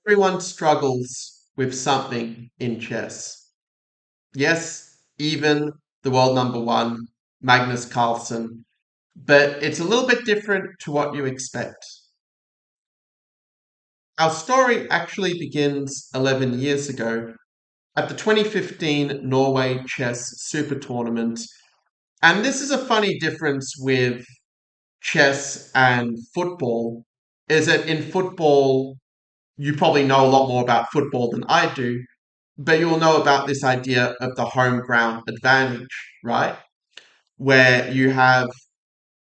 Everyone struggles with something in chess. Yes, even the world number one, Magnus Carlsen, but it's a little bit different to what you expect. Our story actually begins 11 years ago at the 2015 Norway Chess Super Tournament. And this is a funny difference with chess and football, is that in football, you probably know a lot more about football than I do, but you'll know about this idea of the home ground advantage, right? Where you have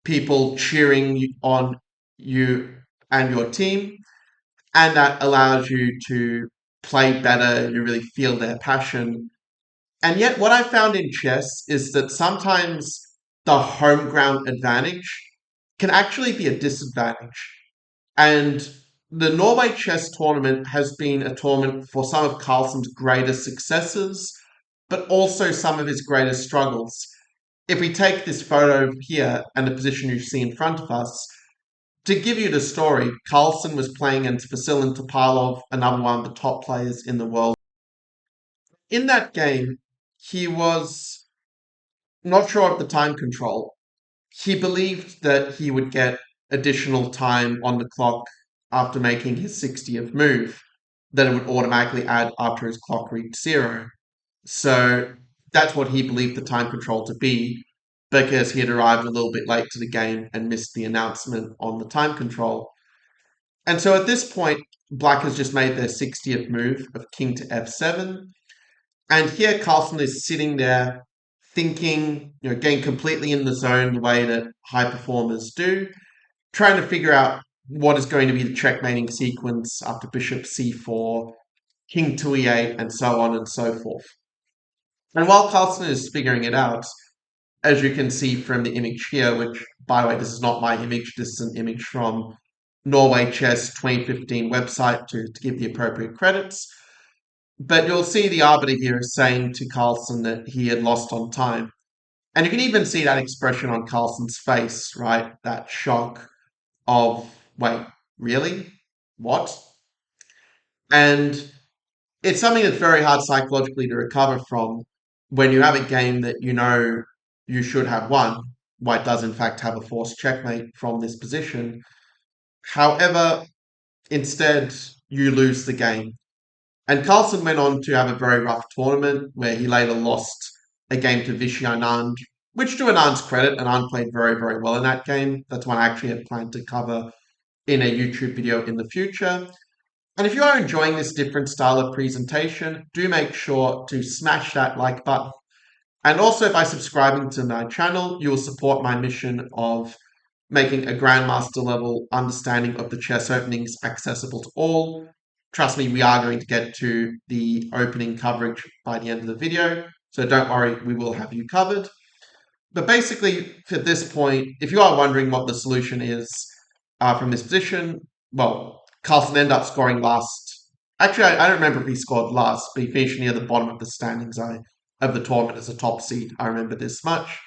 people cheering on you and your team, and that allows you to play better. You really feel their passion. And yet, what I found in chess is that sometimes the home ground advantage can actually be a disadvantage. And the Norway Chess Tournament has been a tournament for some of Carlsen's greatest successes, but also some of his greatest struggles. If we take this photo here and the position you see in front of us, to give you the story, Carlsen was playing against Vasilin Topalov, another one of the top players in the world. In that game, he was not sure of the time control. He believed that he would get additional time on the clock after making his 60th move, that it would automatically add after his clock reached zero. So that's what he believed the time control to be, because he had arrived a little bit late to the game and missed the announcement on the time control. And so at this point, Black has just made their 60th move of king to f7. And here Carlsen is sitting there thinking, getting completely in the zone the way that high performers do, trying to figure out what is going to be the checkmating sequence after bishop c4, king to e8, and so on and so forth. And while Carlsen is figuring it out, as you can see from the image here, which, by the way, this is not my image, this is an image from Norway Chess 2015 website to give the appropriate credits. But you'll see the arbiter here is saying to Carlsen that he had lost on time. And you can even see that expression on Carlsen's face, right? That shock of, wait, really? What? And it's something that's very hard psychologically to recover from when you have a game that you know you should have won. White does, in fact, have a forced checkmate from this position. However, instead, you lose the game. And Carlsen went on to have a very rough tournament where he later lost a game to Vishy Anand, which to Anand's credit, Anand played very, very well in that game. That's one I actually had planned to cover in a YouTube video in the future. And if you are enjoying this different style of presentation, do make sure to smash that like button. And also by subscribing to my channel, you will support my mission of making a Grandmaster level understanding of the chess openings accessible to all. Trust me, we are going to get to the opening coverage by the end of the video, so don't worry, we will have you covered. But basically, for this point, if you are wondering what the solution is from this position, well, Carlsen ended up scoring last. Actually, I don't remember if he scored last, but he finished near the bottom of the standings of the tournament as a top seed. I remember this much.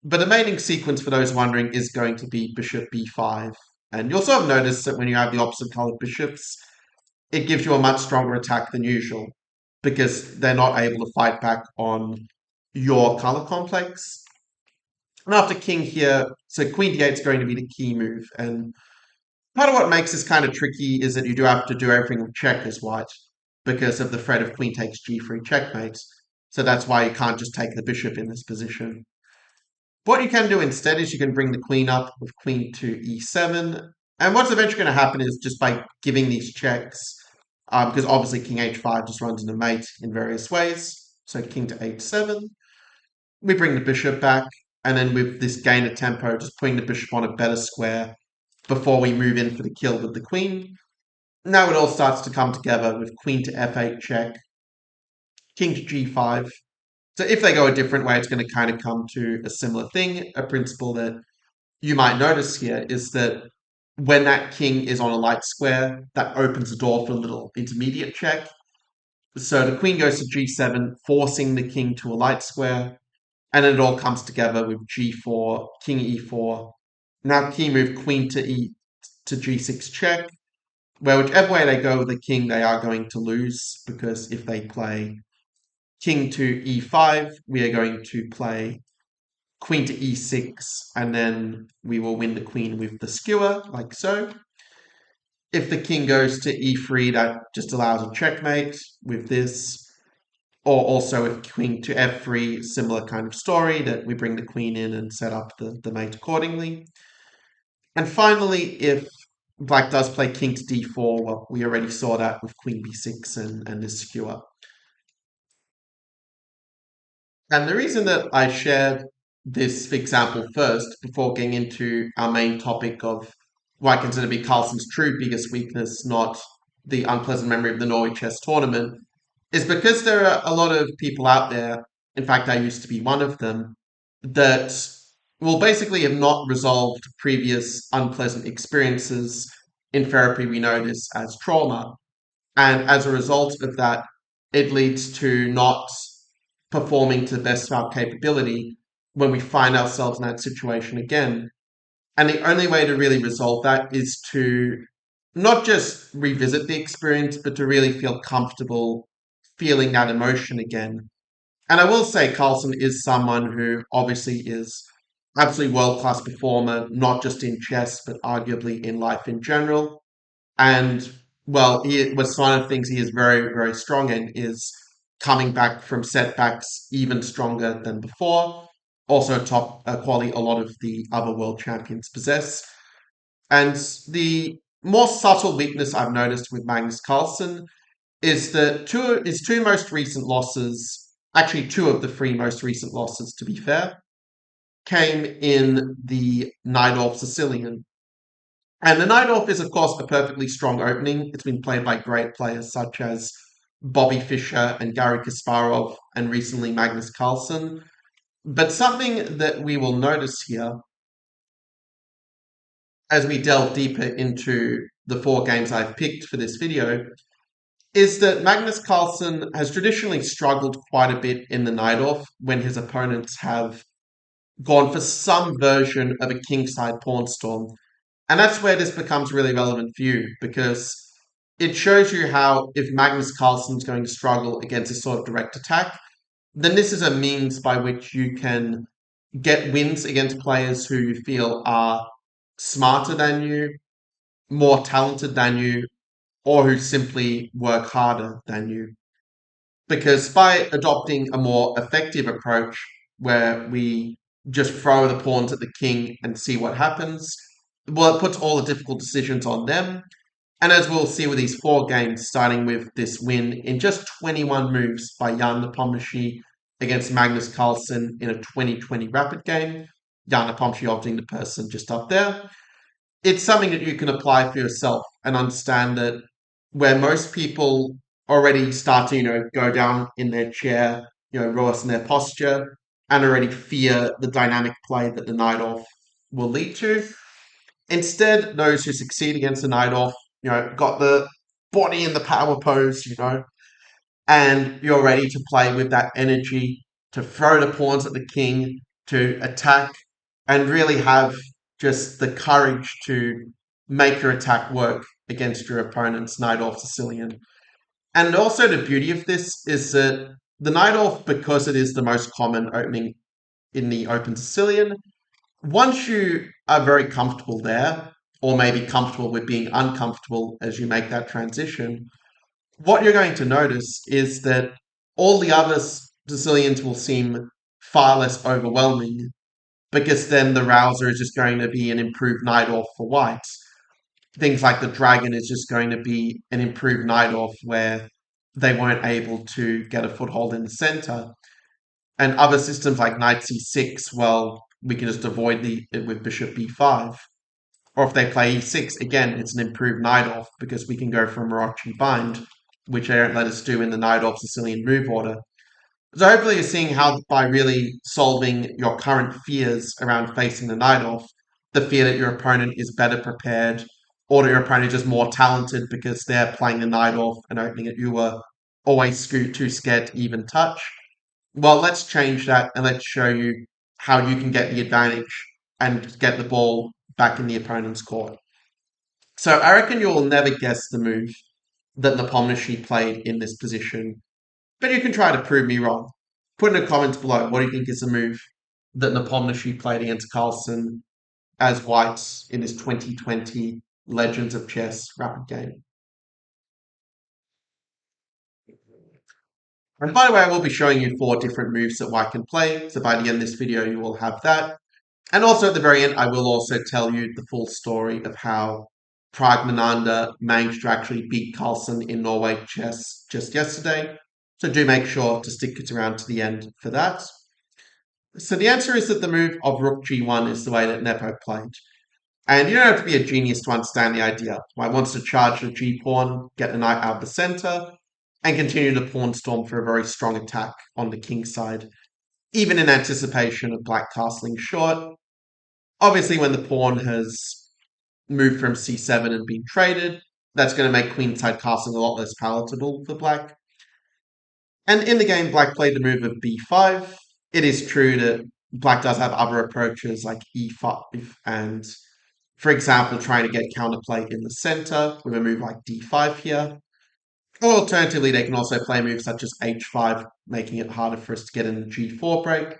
But the main sequence, for those wondering, is going to be bishop b5. And you'll sort of notice that when you have the opposite colored bishops, it gives you a much stronger attack than usual because they're not able to fight back on your color complex. And after king here, so queen d8 is going to be the key move. And part of what makes this kind of tricky is that you do have to do everything with check as white because of the threat of queen takes g3 checkmate. So that's why you can't just take the bishop in this position. What you can do instead is you can bring the queen up with queen to e7. And what's eventually going to happen is just by giving these checks, because obviously king h5 just runs into mate in various ways. So king to h7. We bring the bishop back. And then with this gain of tempo, just putting the bishop on a better square before we move in for the kill with the queen. Now it all starts to come together with queen to f8 check, king to g5. So if they go a different way, it's going to kind of come to a similar thing. A principle that you might notice here is that when that king is on a light square, that opens the door for a little intermediate check. So the queen goes to g7, forcing the king to a light square, and then it all comes together with g4, king e4. Now key move queen to e to g6 check, where whichever way they go with the king, they are going to lose because if they play king to e5, we are going to play queen to e6, and then we will win the queen with the skewer, like so. If the king goes to e3, that just allows a checkmate with this. Or also with queen to f3, similar kind of story that we bring the queen in and set up the mate accordingly. And finally, if black does play king to d4, well, we already saw that with queen b6 and this skewer. And the reason that I shared this example first, before getting into our main topic of what I consider to be Carlsen's true biggest weakness, not the unpleasant memory of the Norway chess tournament, is because there are a lot of people out there, in fact, I used to be one of them, that will basically have not resolved previous unpleasant experiences. In therapy, we know this as trauma. And as a result of that, it leads to not performing to the best of our capability when we find ourselves in that situation again. And the only way to really resolve that is to not just revisit the experience, but to really feel comfortable feeling that emotion again. And I will say Carlsen is someone who obviously is absolutely world class performer, not just in chess, but arguably in life in general. And well, he was one of the things he is very, very strong in is coming back from setbacks even stronger than before. Also, top quality a lot of the other world champions possess. And the more subtle weakness I've noticed with Magnus Carlsen is that his two most recent losses, actually two of the three most recent losses, to be fair, came in the Najdorf Sicilian. And the Najdorf is, of course, a perfectly strong opening. It's been played by great players such as Bobby Fischer and Garry Kasparov, and recently Magnus Carlsen. But something that we will notice here as we delve deeper into the four games I've picked for this video is that Magnus Carlsen has traditionally struggled quite a bit in the Najdorf when his opponents have gone for some version of a kingside pawn storm. And that's where this becomes really relevant for you because it shows you how if Magnus Carlsen's going to struggle against a sort of direct attack, then this is a means by which you can get wins against players who you feel are smarter than you, more talented than you, or who simply work harder than you. Because by adopting a more effective approach where we just throw the pawns at the king and see what happens, well, it puts all the difficult decisions on them. And as we'll see with these four games, starting with this win in just 21 moves by Jan Nepomniachtchi against Magnus Carlsen in a 2020 rapid game, Jan Nepomniachtchi obviously the person just up there, it's something that you can apply for yourself and understand that where most people already start to, go down in their chair, reverse in their posture, and already fear the dynamic play that the Najdorf will lead to. Instead, those who succeed against the Najdorf, got the body in the power pose, and you're ready to play with that energy, to throw the pawns at the king, to attack, and really have just the courage to make your attack work against your opponent's Najdorf Sicilian. And also the beauty of this is that the Najdorf, because it is the most common opening in the Open Sicilian, once you are very comfortable there, or maybe comfortable with being uncomfortable as you make that transition, what you're going to notice is that all the other Sicilians will seem far less overwhelming because then the rouser is just going to be an improved Najdorf for whites. Things like the dragon is just going to be an improved Najdorf where they weren't able to get a foothold in the center. And other systems like knight c6, well, we can just avoid it with bishop b5. Or if they play e6, again, it's an improved Najdorf because we can go for a Marocci bind, which they don't let us do in the Najdorf Sicilian move order. So hopefully you're seeing how by really solving your current fears around facing the Najdorf, the fear that your opponent is better prepared, or that your opponent is just more talented because they're playing the Najdorf and opening it, you were always too scared to even touch. Well, let's change that and let's show you how you can get the advantage and get the ball back in the opponent's court. So I reckon you'll never guess the move that Nepomniachtchi played in this position, but you can try to prove me wrong. Put in the comments below, what do you think is the move that Nepomniachtchi played against Carlsen as whites in this 2020 Legends of Chess rapid game? And by the way, I will be showing you 4 different moves that white can play, so by the end of this video you will have that. And also at the very end, I will also tell you the full story of how Praggnanandhaa managed to actually beat Carlsen in Norway chess just yesterday. So do make sure to stick it around to the end for that. So the answer is that the move of Rook G1 is the way that Nepo played. And you don't have to be a genius to understand the idea. White wants to charge the G pawn, get the knight out of the center, and continue the pawn storm for a very strong attack on the king side, even in anticipation of black castling short. Obviously, when the pawn has moved from c7 and been traded, that's going to make queenside castling a lot less palatable for black. And in the game, black played the move of b5. It is true that black does have other approaches like e5 and, for example, trying to get counterplay in the center with a move like d5 here. Or alternatively, they can also play moves such as h5, making it harder for us to get in the g4 break.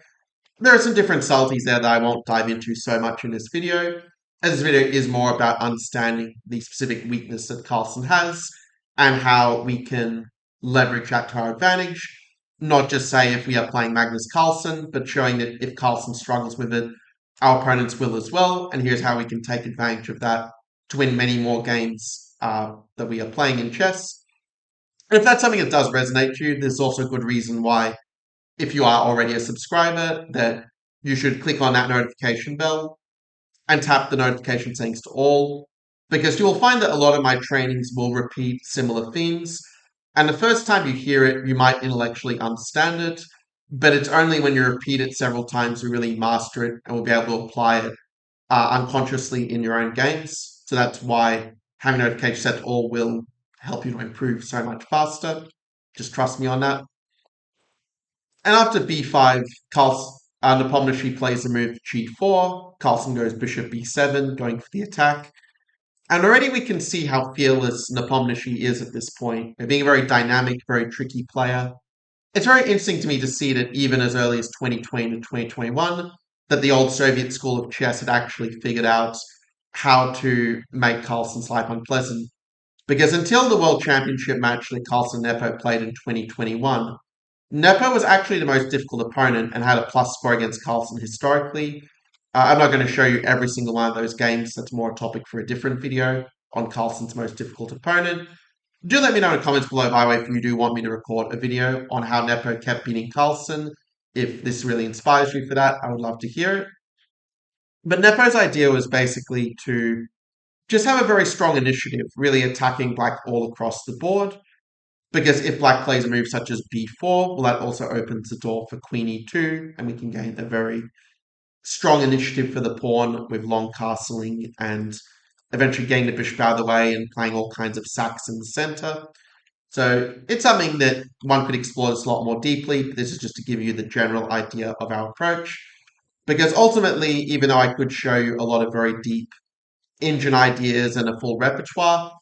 There are some different subtleties there that I won't dive into so much in this video, as this video is more about understanding the specific weakness that Carlsen has and how we can leverage that to our advantage. Not just say if we are playing Magnus Carlsen, but showing that if Carlsen struggles with it, our opponents will as well, and here's how we can take advantage of that to win many more games that we are playing in chess. And if that's something that does resonate to you, there's also a good reason why, if you are already a subscriber, that you should click on that notification bell and tap the notification settings to all, because you will find that a lot of my trainings will repeat similar themes. And the first time you hear it, you might intellectually understand it, but it's only when you repeat it several times you really master it and will be able to apply it unconsciously in your own games. So that's why having notifications set to all will help you to improve so much faster. Just trust me on that. And after b5, Nepomniachtchi plays the move g4. Carlsen goes bishop b7, going for the attack. And already we can see how fearless Nepomniachtchi is at this point. Being a very dynamic, very tricky player. It's very interesting to me to see that even as early as 2020 to 2021, that the old Soviet school of chess had actually figured out how to make Carlsen's life unpleasant. Because until the World Championship match that Carlsen Nepo played in 2021, Nepo was actually the most difficult opponent and had a plus score against Carlsen historically. I'm not going to show you every single one of those games. That's more a topic for a different video on Carlsen's most difficult opponent. Do let me know in the comments below, by the way, if you do want me to record a video on how Nepo kept beating Carlsen. If this really inspires you for that, I would love to hear it. But Nepo's idea was basically to just have a very strong initiative, really attacking black all across the board. Because if black plays a move such as b4, well, that also opens the door for queen e2, and we can gain a very strong initiative for the pawn with long castling and eventually getting the bishop out of the way and playing all kinds of sacks in the center. So it's something that one could explore this a lot more deeply, but this is just to give you the general idea of our approach. Because ultimately, even though I could show you a lot of very deep engine ideas and a full repertoire,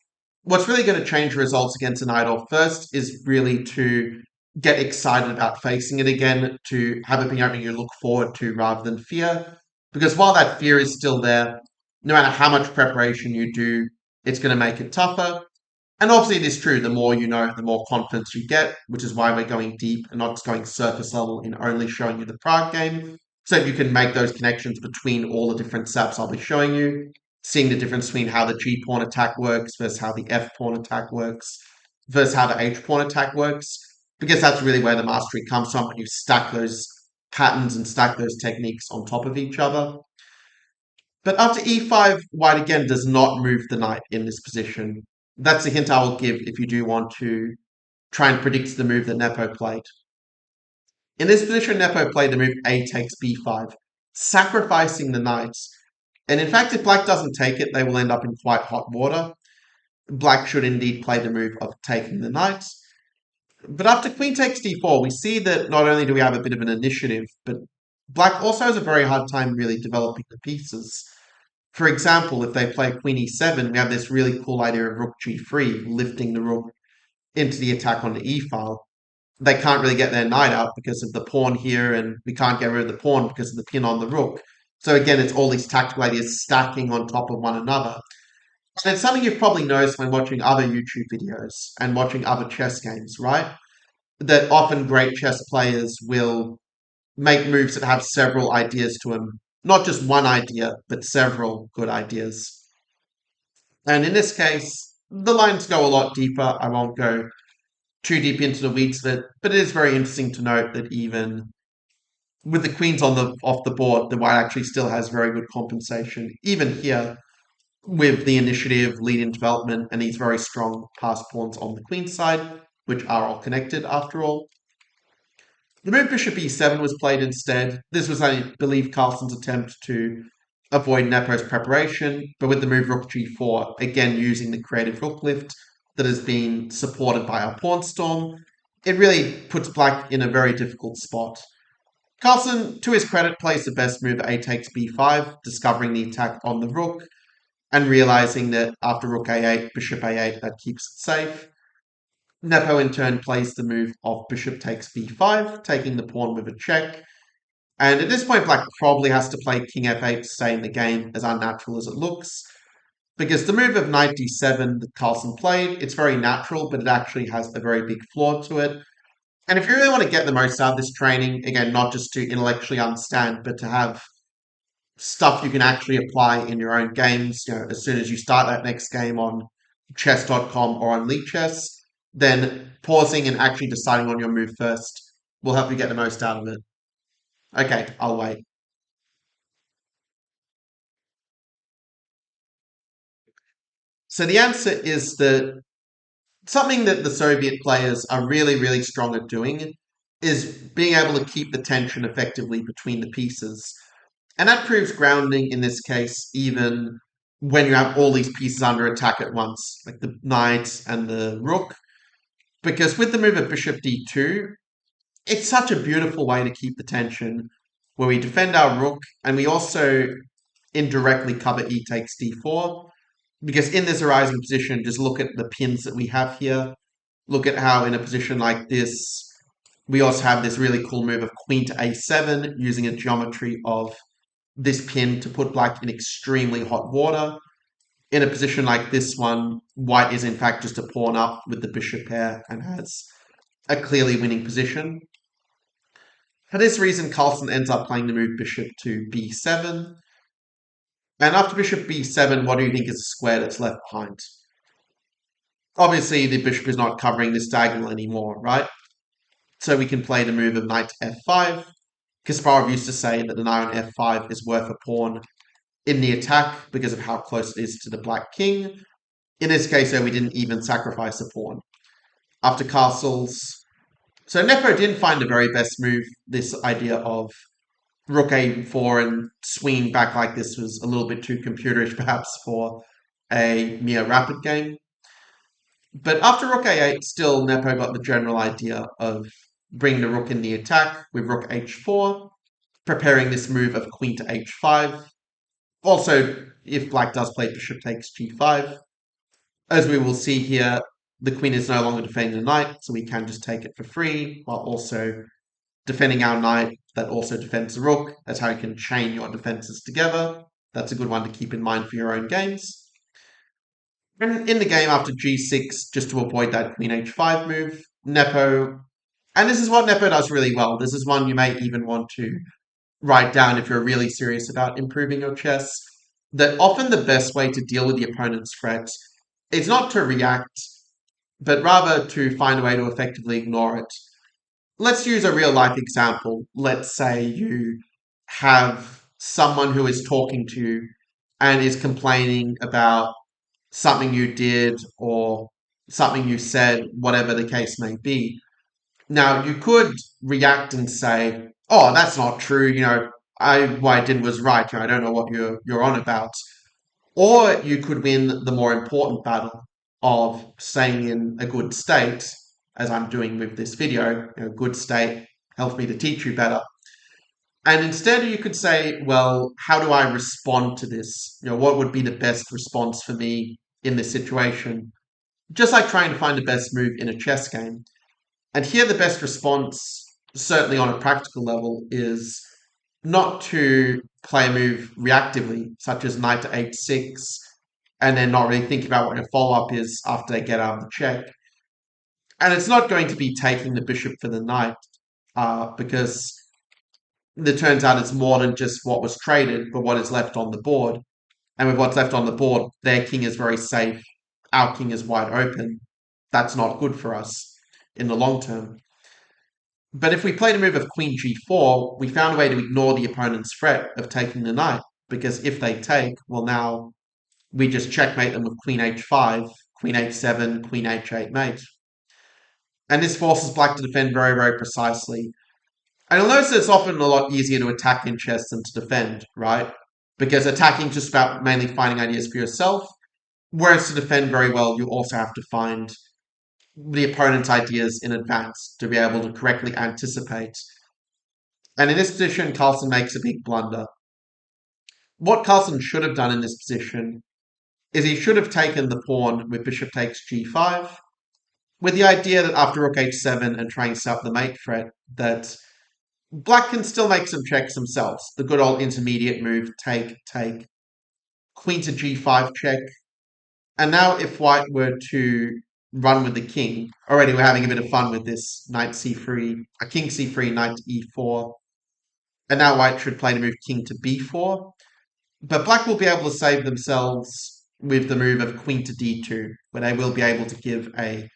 what's really going to change results against a Najdorf first is really to get excited about facing it again, to have it be something you look forward to rather than fear. Because while that fear is still there, no matter how much preparation you do, it's going to make it tougher. And obviously, it is true, the more you know, the more confidence you get, which is why we're going deep and not just going surface level in only showing you the Prague game, so that you can make those connections between all the different saps I'll be showing you, seeing the difference between how the G pawn attack works versus how the F pawn attack works versus how the H pawn attack works, because that's really where the mastery comes from when you stack those patterns and stack those techniques on top of each other. But after e5, white again does not move the knight in this position. That's a hint I will give if you do want to try and predict the move that Nepo played. In this position, Nepo played the move a takes b5, sacrificing the knight. And in fact, if black doesn't take it, they will end up in quite hot water. Black should indeed play the move of taking the knight. But after queen takes d4, we see that not only do we have a bit of an initiative, but black also has a very hard time really developing the pieces. For example, if they play queen e7, we have this really cool idea of rook g3, lifting the rook into the attack on the e file. They can't really get their knight out because of the pawn here, and we can't get rid of the pawn because of the pin on the rook. So again, it's all these tactical ideas stacking on top of one another. And it's something you've probably noticed when watching other YouTube videos and watching other chess games, right? That often great chess players will make moves that have several ideas to them. Not just one idea, but several good ideas. And in this case, the lines go a lot deeper. I won't go too deep into the weeds of it, but it is very interesting to note that even with the queens on the off the board, the white actually still has very good compensation. Even here, with the initiative, lead in development, and these very strong passed pawns on the queen side, which are all connected after all. The move bishop e7 was played instead. This was, I believe, Carlsen's attempt to avoid Nepo's preparation, but with the move rook g4, again using the creative rook lift that has been supported by our pawn storm, it really puts black in a very difficult spot. Carlsen, to his credit, plays the best move a takes b5, discovering the attack on the rook, and realizing that after rook a8, bishop a8, that keeps it safe. Nepo in turn plays the move of bishop takes b5, taking the pawn with a check. And at this point, black probably has to play king f8 to stay in the game, as unnatural as it looks. Because the move of knight d7 that Carlsen played, it's very natural, but it actually has a very big flaw to it. And if you really want to get the most out of this training, again, not just to intellectually understand, but to have stuff you can actually apply in your own games, as soon as you start that next game on chess.com or on Lichess, then pausing and actually deciding on your move first will help you get the most out of it. Okay, I'll wait. So the answer is that something that the Soviet players are really, really strong at doing is being able to keep the tension effectively between the pieces. And that proves grounding in this case, even when you have all these pieces under attack at once, like the knight and the rook. Because with the move of bishop d2, it's such a beautiful way to keep the tension, where we defend our rook and we also indirectly cover e takes d4. Because in this arising position, just look at the pins that we have here. Look at how in a position like this, we also have this really cool move of queen to a7, using a geometry of this pin to put black in extremely hot water. In a position like this one, white is in fact just a pawn up with the bishop pair and has a clearly winning position. For this reason, Carlsen ends up playing the move bishop to b7. And after bishop b7, what do you think is the square that's left behind? Obviously, the bishop is not covering this diagonal anymore, right? So we can play the move of knight to f5. Kasparov used to say that the knight on f5 is worth a pawn in the attack because of how close it is to the black king. In this case, though, we didn't even sacrifice a pawn. After castles, so Nepo didn't find the very best move. This idea of rook a4 and swinging back like this was a little bit too computerish, perhaps, for a mere rapid game. But after rook a8, still Nepo got the general idea of bringing the rook in the attack with rook h4, preparing this move of queen to h5. Also, if black does play bishop takes g5, as we will see here, the queen is no longer defending the knight, so we can just take it for free, while also defending our knight that also defends the rook. That's how you can chain your defenses together. That's a good one to keep in mind for your own games. And in the game after g6, just to avoid that queen h5 move, Nepo, and this is what Nepo does really well. This is one you may even want to write down if you're really serious about improving your chess, that often the best way to deal with the opponent's threat is not to react, but rather to find a way to effectively ignore it. Let's use a real life example. Let's say you have someone who is talking to you and is complaining about something you did or something you said, whatever the case may be. Now, you could react and say, "Oh, that's not true. What I did was right. I don't know what you're on about." Or you could win the more important battle of staying in a good state, as I'm doing with this video. Good state helps me to teach you better. And instead, you could say, well, how do I respond to this? What would be the best response for me in this situation? Just like trying to find the best move in a chess game. And here, the best response, certainly on a practical level, is not to play a move reactively, such as knight to h6, and then not really think about what your follow up is after they get out of the check. And it's not going to be taking the bishop for the knight, because it turns out it's more than just what was traded, but what is left on the board. And with what's left on the board, their king is very safe, our king is wide open. That's not good for us in the long term. But if we played a move of queen g4, we found a way to ignore the opponent's threat of taking the knight, because if they take, well, now we just checkmate them with queen h5, queen h7, queen h8 mate. And this forces black to defend very, very precisely. And you'll notice that it's often a lot easier to attack in chess than to defend, right? Because attacking is just about mainly finding ideas for yourself, whereas to defend very well, you also have to find the opponent's ideas in advance to be able to correctly anticipate. And in this position, Carlsen makes a big blunder. What Carlsen should have done in this position is he should have taken the pawn with bishop takes g5, with the idea that after rook h7 and trying to set up the mate threat, that black can still make some checks themselves. The good old intermediate move, take, take, queen to g5 check. And now if white were to run with the king, already we're having a bit of fun with this knight c3, a king c3, knight to e4. And now white should play the move king to b4. But black will be able to save themselves with the move of queen to d2, where they will be able to give a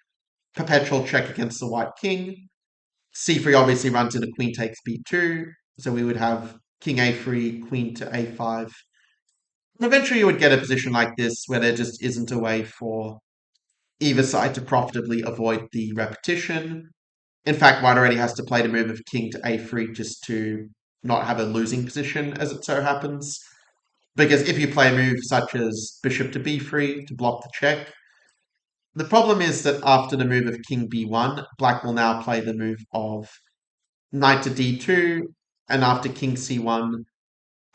perpetual check against the white king. c3 obviously runs into queen takes b2, so we would have king a3, queen to a5. And eventually you would get a position like this where there just isn't a way for either side to profitably avoid the repetition. In fact, white already has to play the move of king to a3 just to not have a losing position, as it so happens. Because if you play a move such as bishop to b3 to block the check, the problem is that after the move of king b1, black will now play the move of knight to d2, and after king c1.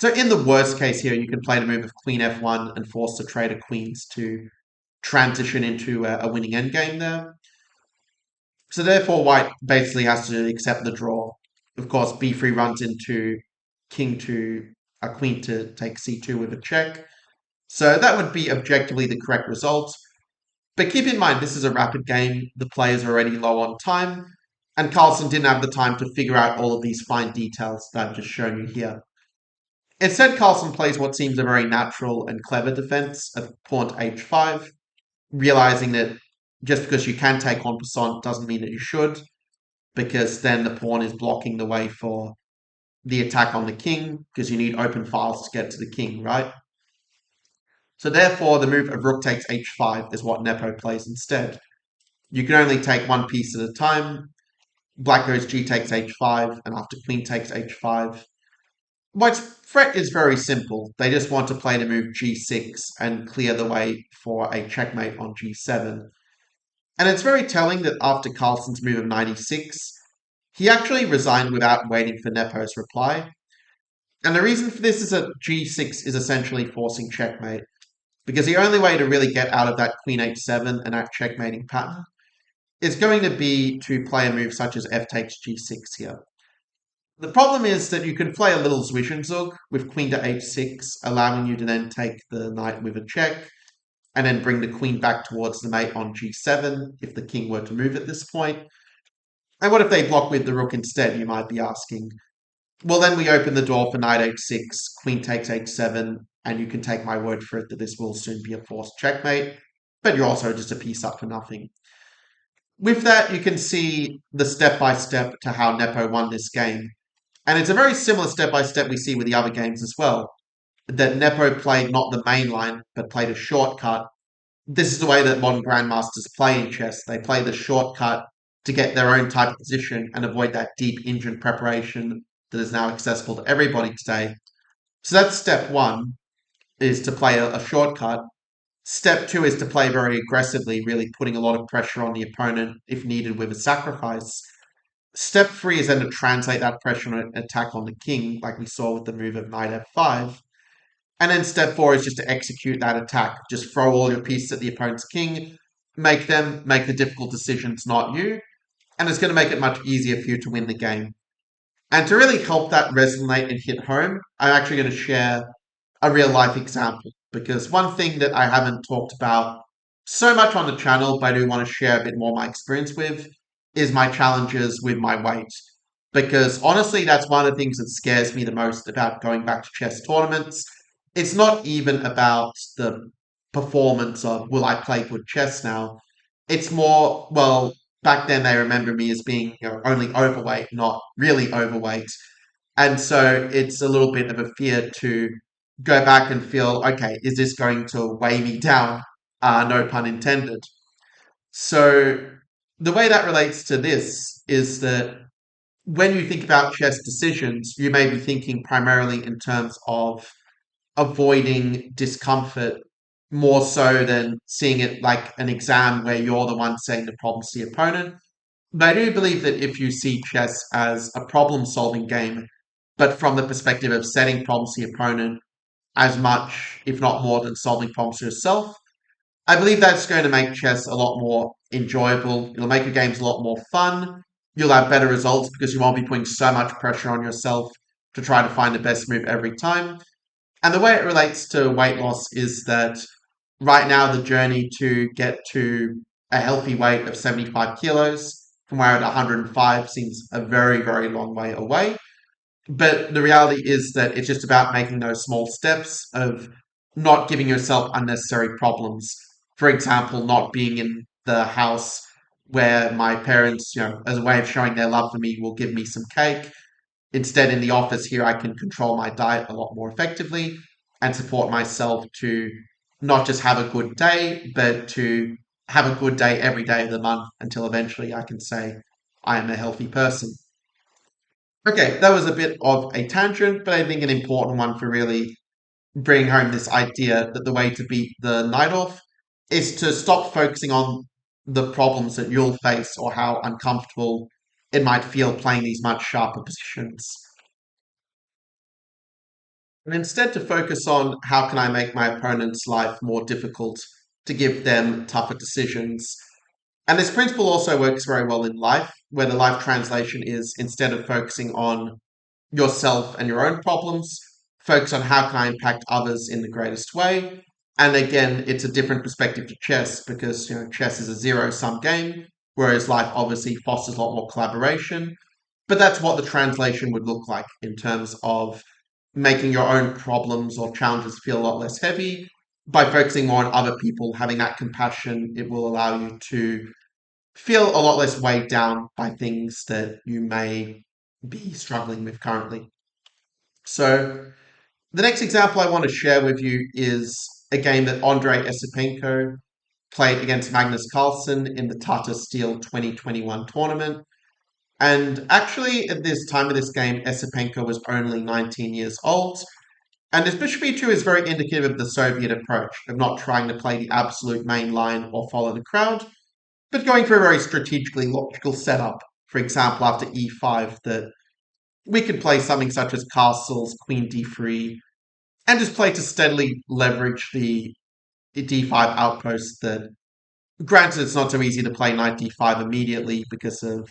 So in the worst case here, you can play the move of queen f1 and force the trade of queens to transition into a winning endgame there. So therefore, white basically has to accept the draw. Of course, b3 runs into king to a queen to take c2 with a check. So that would be objectively the correct result. But keep in mind, this is a rapid game. The players are already low on time, and Carlsen didn't have the time to figure out all of these fine details that I've just shown you here. Instead, Carlsen plays what seems a very natural and clever defense of pawn to h5, realizing that just because you can take en passant doesn't mean that you should, because then the pawn is blocking the way for the attack on the king, because you need open files to get to the king, right? So therefore, the move of rook takes h5 is what Nepo plays instead. You can only take one piece at a time. Black goes g takes h5, and after queen takes h5. White's threat is very simple. They just want to play the move g6 and clear the way for a checkmate on g7. And it's very telling that after Carlsen's move of 96, he actually resigned without waiting for Nepo's reply. And the reason for this is that g6 is essentially forcing checkmate, because the only way to really get out of that queen h7 and that checkmating pattern is going to be to play a move such as f takes g6 here. The problem is that you can play a little Zwischenzug with queen to h6, allowing you to then take the knight with a check, and then bring the queen back towards the mate on g7 if the king were to move at this point. And what if they block with the rook instead, you might be asking? Well, then we open the door for knight h6, queen takes h7, and you can take my word for it that this will soon be a forced checkmate, but you're also just a piece up for nothing. With that, you can see the step-by-step to how Nepo won this game. And it's a very similar step-by-step we see with the other games as well. That Nepo played not the main line, but played a shortcut. This is the way that modern grandmasters play in chess. They play the shortcut to get their own type of position and avoid that deep engine preparation that is now accessible to everybody today. So that's step one, is to play a shortcut. Step two is to play very aggressively, really putting a lot of pressure on the opponent if needed with a sacrifice. Step three is then to translate that pressure and attack on the king, like we saw with the move of knight f5. And then step four is just to execute that attack. Just throw all your pieces at the opponent's king, make them make the difficult decisions, not you. And it's going to make it much easier for you to win the game. And to really help that resonate and hit home, I'm actually going to share a real life example. Because one thing that I haven't talked about so much on the channel, but I do want to share a bit more my experience with, is my challenges with my weight. Because honestly, that's one of the things that scares me the most about going back to chess tournaments. It's not even about the performance of will I play good chess now. It's more, well, back then they remember me as being only overweight, not really overweight. And so it's a little bit of a fear to go back and feel, okay, is this going to weigh me down? No pun intended. So the way that relates to this is that when you think about chess decisions, you may be thinking primarily in terms of avoiding discomfort more so than seeing it like an exam where you're the one saying the problems to the opponent. But I do believe that if you see chess as a problem solving game, but from the perspective of setting problems to the opponent as much, if not more, than solving problems for yourself, I believe that's going to make chess a lot more enjoyable. It'll make your games a lot more fun. You'll have better results because you won't be putting so much pressure on yourself to try to find the best move every time. And the way it relates to weight loss is that right now the journey to get to a healthy weight of 75 kilos from where at 105 seems a very, very long way away. But the reality is that it's just about making those small steps of not giving yourself unnecessary problems. For example, not being in the house where my parents, as a way of showing their love for me, will give me some cake. Instead, in the office here, I can control my diet a lot more effectively and support myself to not just have a good day, but to have a good day every day of the month until eventually I can say I am a healthy person. Okay, that was a bit of a tangent, but I think an important one for really bringing home this idea that the way to beat the Najdorf is to stop focusing on the problems that you'll face or how uncomfortable it might feel playing these much sharper positions. And instead to focus on how can I make my opponent's life more difficult to give them tougher decisions. And this principle also works very well in life, where the life translation is instead of focusing on yourself and your own problems, focus on how can I impact others in the greatest way. And again, it's a different perspective to chess because chess is a zero-sum game, whereas life obviously fosters a lot more collaboration. But that's what the translation would look like in terms of making your own problems or challenges feel a lot less heavy. By focusing more on other people, having that compassion, it will allow you to feel a lot less weighed down by things that you may be struggling with currently. So, the next example I want to share with you is a game that Andrei Esipenko played against Magnus Carlsen in the Tata Steel 2021 tournament. And actually, at this time of this game, Esipenko was only 19 years old. And this bishop e2 is very indicative of the Soviet approach of not trying to play the absolute main line or follow the crowd, but going for a very strategically logical setup. For example, after e5, that we could play something such as castles, queen d3, and just play to steadily leverage the d5 outpost that, granted, it's not so easy to play knight d5 immediately because of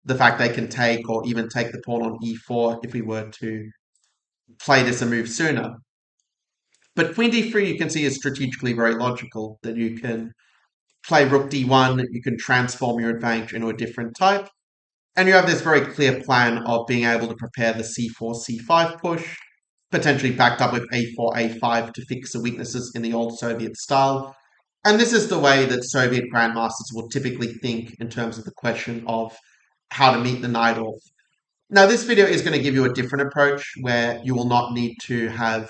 the fact they can take or even take the pawn on e4 if we were to play this a move sooner. But queen d3 you can see is strategically very logical, that you can play rook d1, you can transform your advantage into a different type, and you have this very clear plan of being able to prepare the c4, c5 push, potentially backed up with a4, a5 to fix the weaknesses in the old Soviet style. And this is the way that Soviet grandmasters will typically think in terms of the question of how to meet the Najdorf. Now, this video is going to give you a different approach where you will not need to have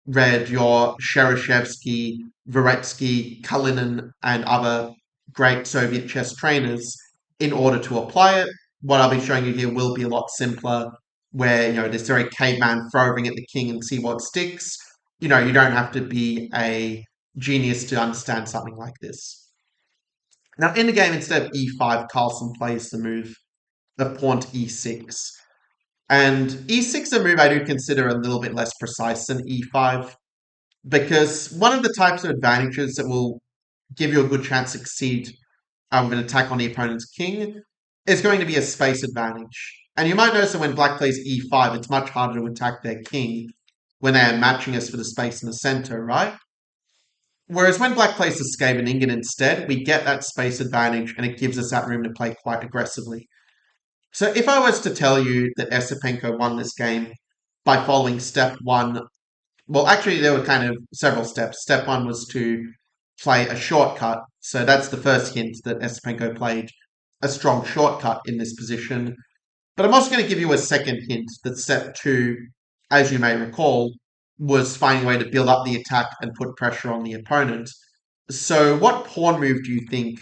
read your Shereshevsky, Dvoretsky, Kalinin, and other great Soviet chess trainers in order to apply it. What I'll be showing you here will be a lot simpler, where this very caveman throwing at the king and see what sticks. You don't have to be a genius to understand something like this. Now, in the game, instead of e5, Carlsen plays the move of pawn to e6. And e6 is a move I do consider a little bit less precise than e5, because one of the types of advantages that will give you a good chance to succeed with an attack on the opponent's king is going to be a space advantage. And you might notice that when black plays e5, it's much harder to attack their king when they are matching us for the space in the center, right? Whereas when black plays the Scheveningen instead, we get that space advantage and it gives us that room to play quite aggressively. So if I was to tell you that Esipenko won this game by following step one, well, actually, there were kind of several steps. Step one was to play a shortcut. So that's the first hint that Esipenko played a strong shortcut in this position. But I'm also going to give you a second hint that step two, as you may recall, was finding a way to build up the attack and put pressure on the opponent. So what pawn move do you think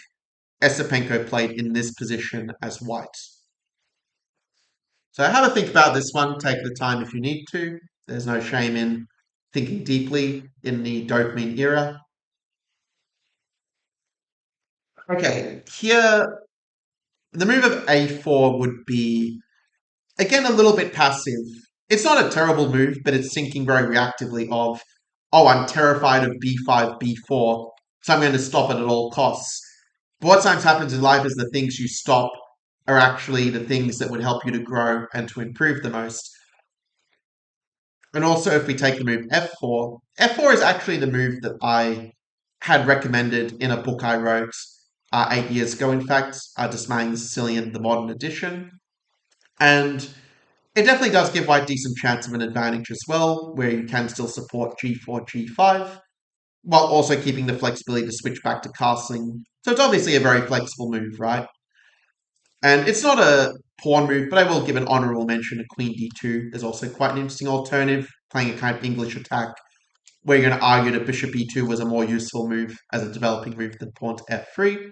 Esipenko played in this position as white? So have a think about this one. Take the time if you need to. There's no shame in thinking deeply in the dopamine era. Okay, here the move of a4 would be, again, a little bit passive. It's not a terrible move, but it's thinking very reactively of, oh, I'm terrified of b5, b4, so I'm going to stop it at all costs. But what sometimes happens in life is the things you stop are actually the things that would help you to grow and to improve the most. And also, if we take the move f4, f4 is actually the move that I had recommended in a book I wrote 8 years ago, in fact, Dismaying the Sicilian, the modern edition. And it definitely does give white decent chance of an advantage as well, where you can still support g4, g5, while also keeping the flexibility to switch back to castling. So it's obviously a very flexible move, right? And it's not a pawn move, but I will give an honorable mention to queen d2 is also quite an interesting alternative, playing a kind of English attack, where you're going to argue that bishop e2 was a more useful move as a developing move than pawn to f3.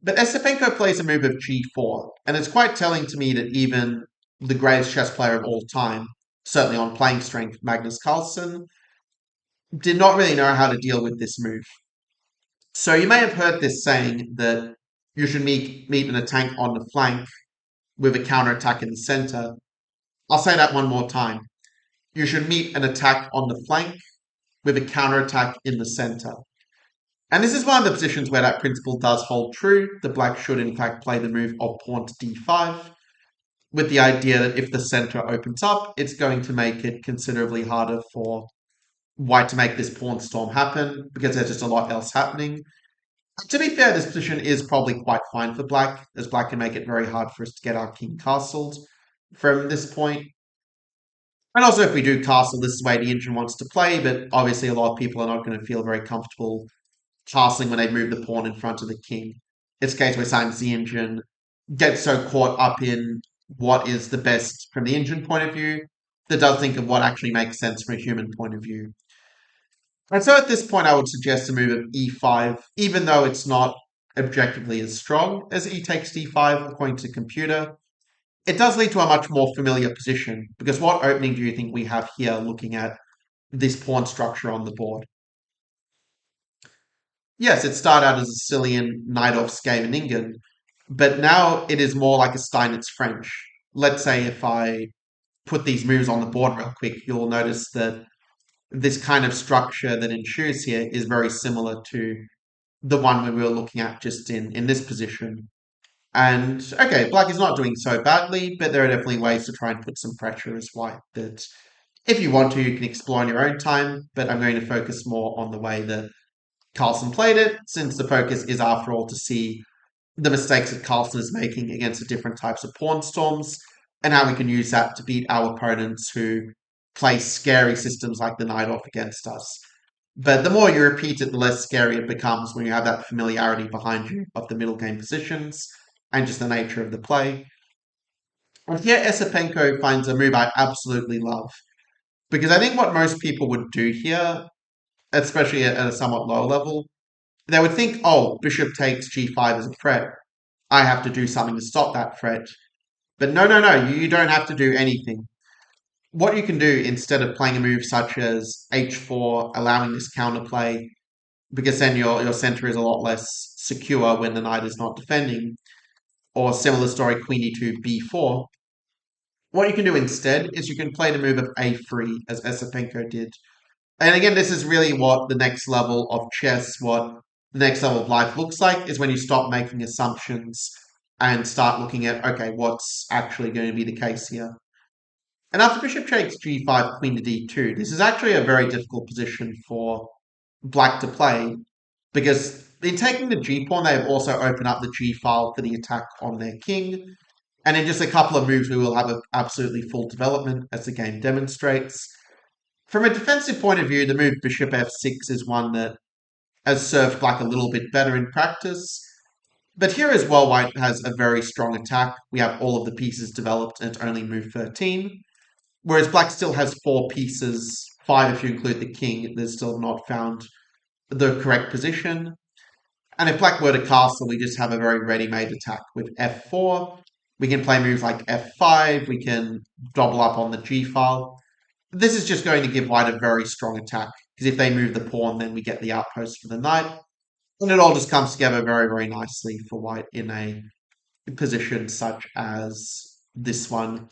But Esipenko plays a move of g4, and it's quite telling to me that even the greatest chess player of all time, certainly on playing strength, Magnus Carlsen, did not really know how to deal with this move. So you may have heard this saying that you should meet an attack on the flank with a counterattack in the center. I'll say that one more time. You should meet an attack on the flank with a counterattack in the center. And this is one of the positions where that principle does hold true. The black should in fact play the move of pawn to d5, with the idea that if the center opens up, it's going to make it considerably harder for white to make this pawn storm happen, because there's just a lot else happening. To be fair, this position is probably quite fine for black, as black can make it very hard for us to get our king castled from this point. And also, if we do castle, this is the way the engine wants to play, but obviously a lot of people are not going to feel very comfortable castling when they move the pawn in front of the king. It's a case where sometimes the engine gets so caught up in what is the best from the engine point of view that does think of what actually makes sense from a human point of view. And so at this point, I would suggest a move of e5, even though it's not objectively as strong as e takes d5 according to the computer. It does lead to a much more familiar position, because what opening do you think we have here looking at this pawn structure on the board? Yes, it started out as a Sicilian Najdorf Scheveningen, but now it is more like a Steinitz French. Let's say if I put these moves on the board real quick, you'll notice that this kind of structure that ensues here is very similar to the one we were looking at just in this position. And okay, black is not doing so badly, but there are definitely ways to try and put some pressure as white that if you want to, you can explore on your own time, but I'm going to focus more on the way that Carlsen played it, since the focus is, after all, to see the mistakes that Carlsen is making against the different types of pawn storms, and how we can use that to beat our opponents who play scary systems like the Najdorf against us. But the more you repeat it, the less scary it becomes when you have that familiarity behind you of the middle game positions and just the nature of the play. And here Esipenko finds a move I absolutely love, because I think what most people would do here, especially at a somewhat lower level, they would think, oh, bishop takes g5 as a threat. I have to do something to stop that threat. But no, no, no, you don't have to do anything. What you can do instead of playing a move such as h4, allowing this counterplay, because then your center is a lot less secure when the knight is not defending, or similar story, queen e2, b4. What you can do instead is you can play the move of a3 as Esipenko did. And again, this is really what the next level of chess, what the next level of life looks like, is when you stop making assumptions and start looking at, okay, what's actually going to be the case here. And after bishop takes g5, queen to d2, this is actually a very difficult position for black to play, because in taking the g pawn, they have also opened up the g file for the attack on their king. And in just a couple of moves, we will have an absolutely full development, as the game demonstrates. From a defensive point of view, the move bishop f6 is one that has served black a little bit better in practice. But here as well, white has a very strong attack. We have all of the pieces developed and it's only move 13. Whereas black still has 4 pieces, 5 if you include the king, that still have not found the correct position. And if black were to castle, we just have a very ready-made attack with f4. We can play moves like f5, we can double up on the g file. This is just going to give white a very strong attack, because if they move the pawn, then we get the outpost for the knight. And it all just comes together very, very nicely for white in a position such as this one.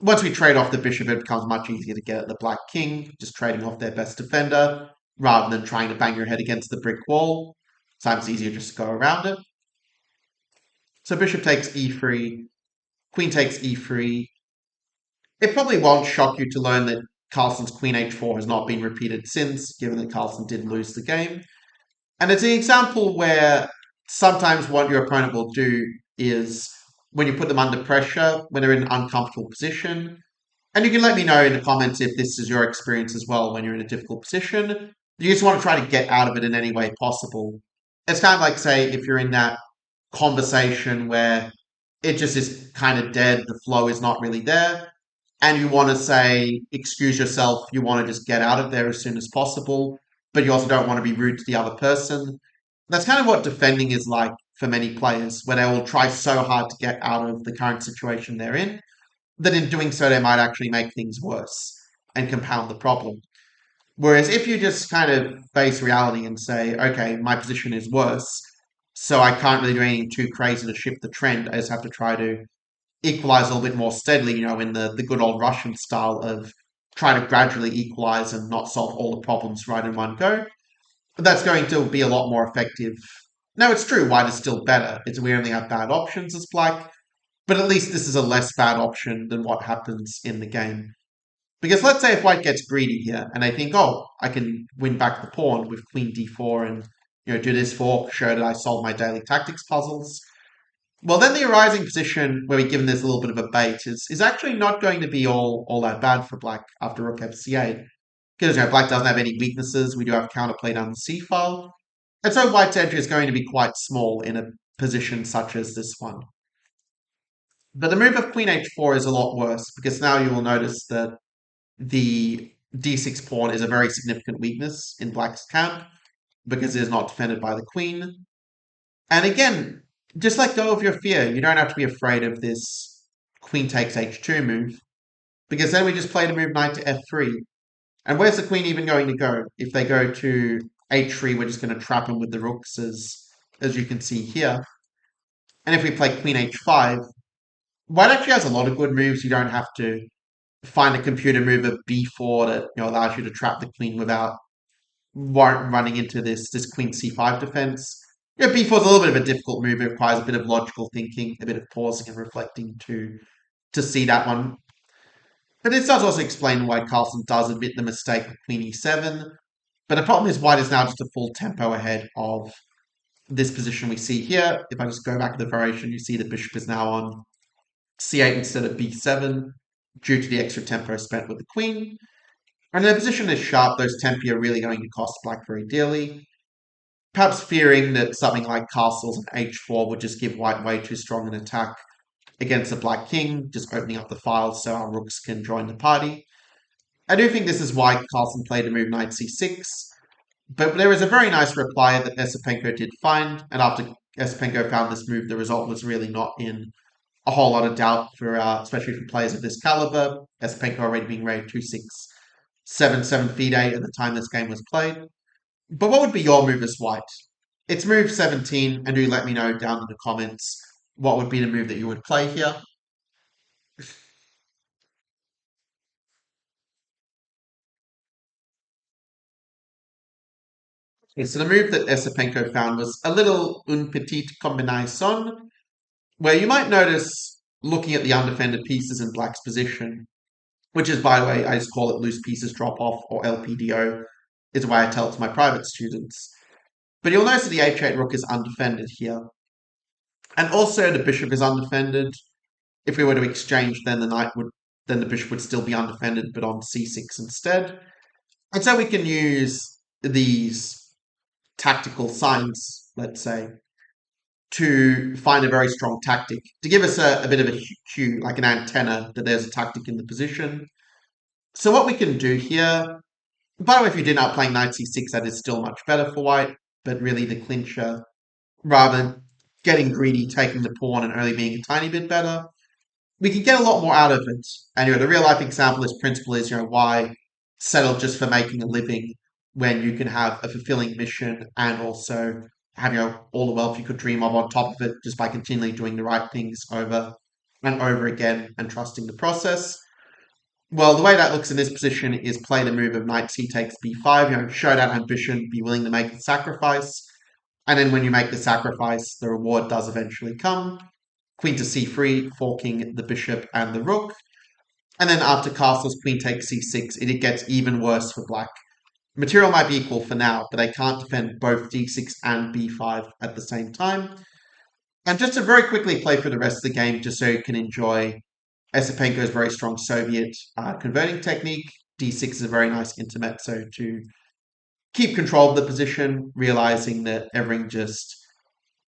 Once we trade off the bishop, it becomes much easier to get at the black king, just trading off their best defender, rather than trying to bang your head against the brick wall. Sometimes it's easier just to go around it. So bishop takes e3, queen takes e3. It probably won't shock you to learn that Carlsen's queen h4 has not been repeated since, given that Carlsen did lose the game. And it's an example where sometimes what your opponent will do is, when you put them under pressure, when they're in an uncomfortable position, and you can let me know in the comments if this is your experience as well when you're in a difficult position, you just want to try to get out of it in any way possible. It's kind of like, say, if you're in that conversation where it just is kind of dead, the flow is not really there, and you want to say, excuse yourself, you want to just get out of there as soon as possible, but you also don't want to be rude to the other person. That's kind of what defending is like for many players, where they will try so hard to get out of the current situation they're in, that in doing so, they might actually make things worse and compound the problem. Whereas if you just kind of face reality and say, okay, my position is worse, so I can't really do anything too crazy to shift the trend, I just have to try to equalize a little bit more steadily, in the good old Russian style of try to gradually equalize and not solve all the problems right in one go. But that's going to be a lot more effective. Now, it's true, white is still better. We only have bad options as black, but at least this is a less bad option than what happens in the game. Because let's say if white gets greedy here, and they think, oh, I can win back the pawn with queen d4 and do this fork, show that I solve my daily tactics puzzles. Well, then the arising position where we're given this a little bit of a bait is actually not going to be all that bad for black after rook f8. Because black doesn't have any weaknesses. We do have counterplay down the c file. And so white's edge is going to be quite small in a position such as this one. But the move of queen h4 is a lot worse, because now you will notice that the d6 pawn is a very significant weakness in black's camp, because it is not defended by the queen. And again, just let go of your fear. You don't have to be afraid of this queen takes h2 move, because then we just play the move knight to f3. And where's the queen even going to go? If they go to h3, we're just going to trap them with the rooks, as you can see here. And if we play queen h5, white actually has a lot of good moves. You don't have to find a computer move of b4 that allows you to trap the queen without running into this queen c5 defense. b4 is a little bit of a difficult move. It requires a bit of logical thinking, a bit of pausing and reflecting to see that one. But this does also explain why Carlsen does admit the mistake with queen e7. But the problem is white is now just a full tempo ahead of this position we see here. If I just go back to the variation, you see the bishop is now on c8 instead of b7 due to the extra tempo spent with the queen. And the position is sharp, those tempi are really going to cost black very dearly. Perhaps fearing that something like castles and h4 would just give white way too strong an attack against the black king, just opening up the files so our rooks can join the party. I do think this is why Carlsen played the move knight c6, but there is a very nice reply that Esipenko did find, and after Esipenko found this move, the result was really not in a whole lot of doubt, for especially for players of this caliber. Esipenko already being rated 2-6-7-7 FIDE at the time this game was played. But what would be your move as white? It's move 17, and do let me know down in the comments what would be the move that you would play here? Okay, so the move that Esipenko found was a little un petit combinaison, where you might notice looking at the undefended pieces in black's position, which is, by the way, I just call it loose pieces drop off or LPDO, is the way I tell it to my private students. But you'll notice that the h8 rook is undefended here. And also the bishop is undefended. If we were to exchange, then the bishop would still be undefended, but on c6 instead. And so we can use these tactical signs, let's say, to find a very strong tactic, to give us a bit of a cue, like an antenna, that there's a tactic in the position. So what we can do here, by the way, if you did not playing knight c6, that is still much better for white, but really the clincher, rather than getting greedy, taking the pawn and only being a tiny bit better, we can get a lot more out of it. And the real life example of this principle is, why settle just for making a living when you can have a fulfilling mission and also have, all the wealth you could dream of on top of it just by continually doing the right things over and over again and trusting the process. Well, the way that looks in this position is play the move of knight c takes b5, show that ambition, be willing to make the sacrifice. And then when you make the sacrifice, the reward does eventually come. Queen to c3, forking the bishop and the rook. And then after castles, queen takes c6, it gets even worse for black. Material might be equal for now, but they can't defend both d6 and b5 at the same time. And just to very quickly play through the rest of the game, just so you can enjoy Esipenko's very strong Soviet converting technique. d6 is a very nice intermezzo to keep control of the position, realizing that everything just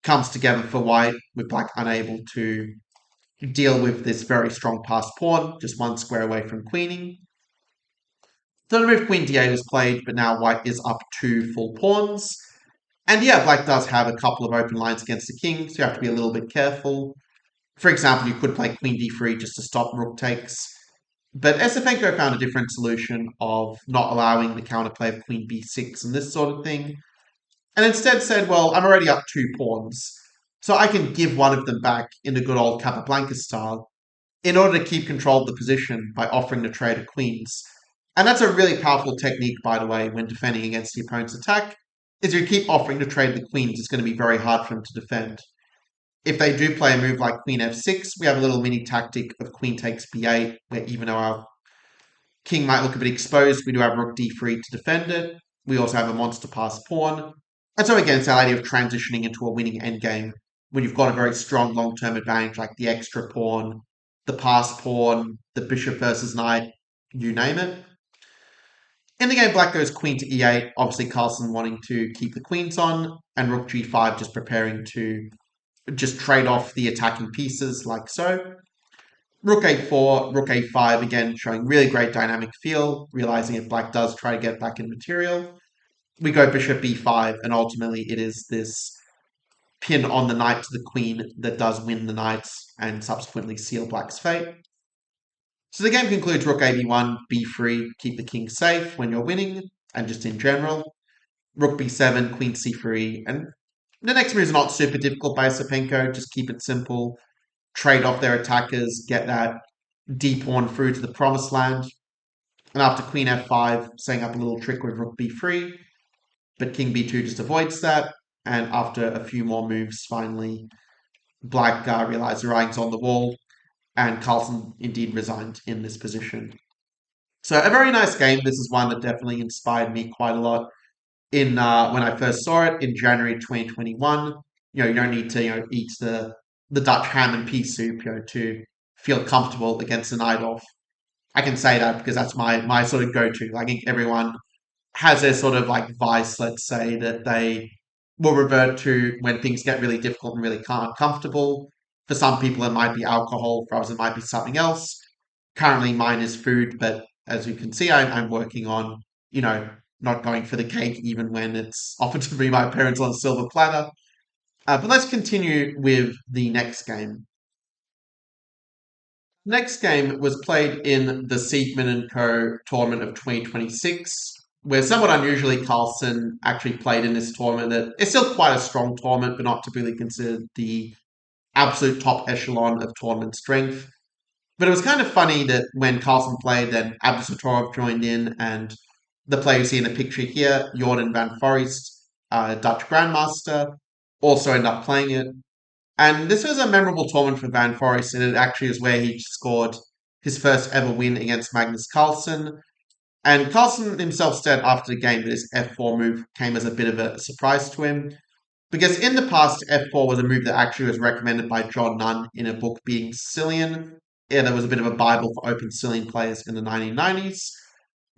comes together for white, with black unable to deal with this very strong passed pawn, just one square away from queening. So the move queen d8 is played, but now white is up two full pawns. And yeah, black does have a couple of open lines against the king, so you have to be a little bit careful. For example, you could play queen d3 just to stop rook takes. But Esipenko found a different solution of not allowing the counterplay of queen b6 and this sort of thing, and instead said, well, I'm already up two pawns, so I can give one of them back in the good old Capablanca style in order to keep control of the position by offering the trade of queens. And that's a really powerful technique, by the way, when defending against the opponent's attack, is you keep offering to trade the queens, it's going to be very hard for them to defend. If they do play a move like queen f6, we have a little mini tactic of queen takes b8, where even though our king might look a bit exposed, we do have rook d3 to defend it. We also have a monster pass pawn. And so again, it's that idea of transitioning into a winning endgame when you've got a very strong long-term advantage like the extra pawn, the pass pawn, the bishop versus knight, you name it. In the game, black goes queen to e8, obviously Carlsen wanting to keep the queens on, and rook g5 just preparing to just trade off the attacking pieces like so. Rook a4, rook a5, again showing really great dynamic feel, realizing if black does try to get back in material. We go bishop b5, and ultimately it is this pin on the knight to the queen that does win the knight and subsequently seal black's fate. So the game concludes rook ab1, b3, keep the king safe when you're winning, and just in general. Rook b7, queen c3, and the next move is not super difficult by Esipenko, just keep it simple, trade off their attackers, get that d pawn through to the promised land. And after queen f5, setting up a little trick with rook b3, but king b2 just avoids that. And after a few more moves, finally, black realized the writing's on the wall, and Carlsen indeed resigned in this position. So a very nice game. This is one that definitely inspired me quite a lot in when I first saw it in January 2021. You don't need to eat the Dutch ham and pea soup to feel comfortable against the Najdorf. I can say that because that's my sort of go-to. I think everyone has their sort of like vice, let's say, that they will revert to when things get really difficult and really uncomfortable. For some people, it might be alcohol. For others, it might be something else. Currently, mine is food, but as you can see, I'm working on, not going for the cake even when it's offered to me by my parents on a silver platter. But let's continue with the next game. Next game was played in the Sigeman and Co. tournament of 2026, where somewhat unusually Carlsen actually played in this tournament. That it's still quite a strong tournament, but not typically considered the absolute top echelon of tournament strength. But it was kind of funny that when Carlsen played, then Abdusattorov joined in, and the player you see in the picture here, Jordan van Foreest, Dutch Grandmaster, also ended up playing it. And this was a memorable tournament for Van Foreest, and it actually is where he scored his first ever win against Magnus Carlsen. And Carlsen himself said after the game that his F4 move came as a bit of a surprise to him. Because in the past, F4 was a move that actually was recommended by John Nunn in a book being Sicilian. Yeah, there was a bit of a Bible for open Sicilian players in the 1990s.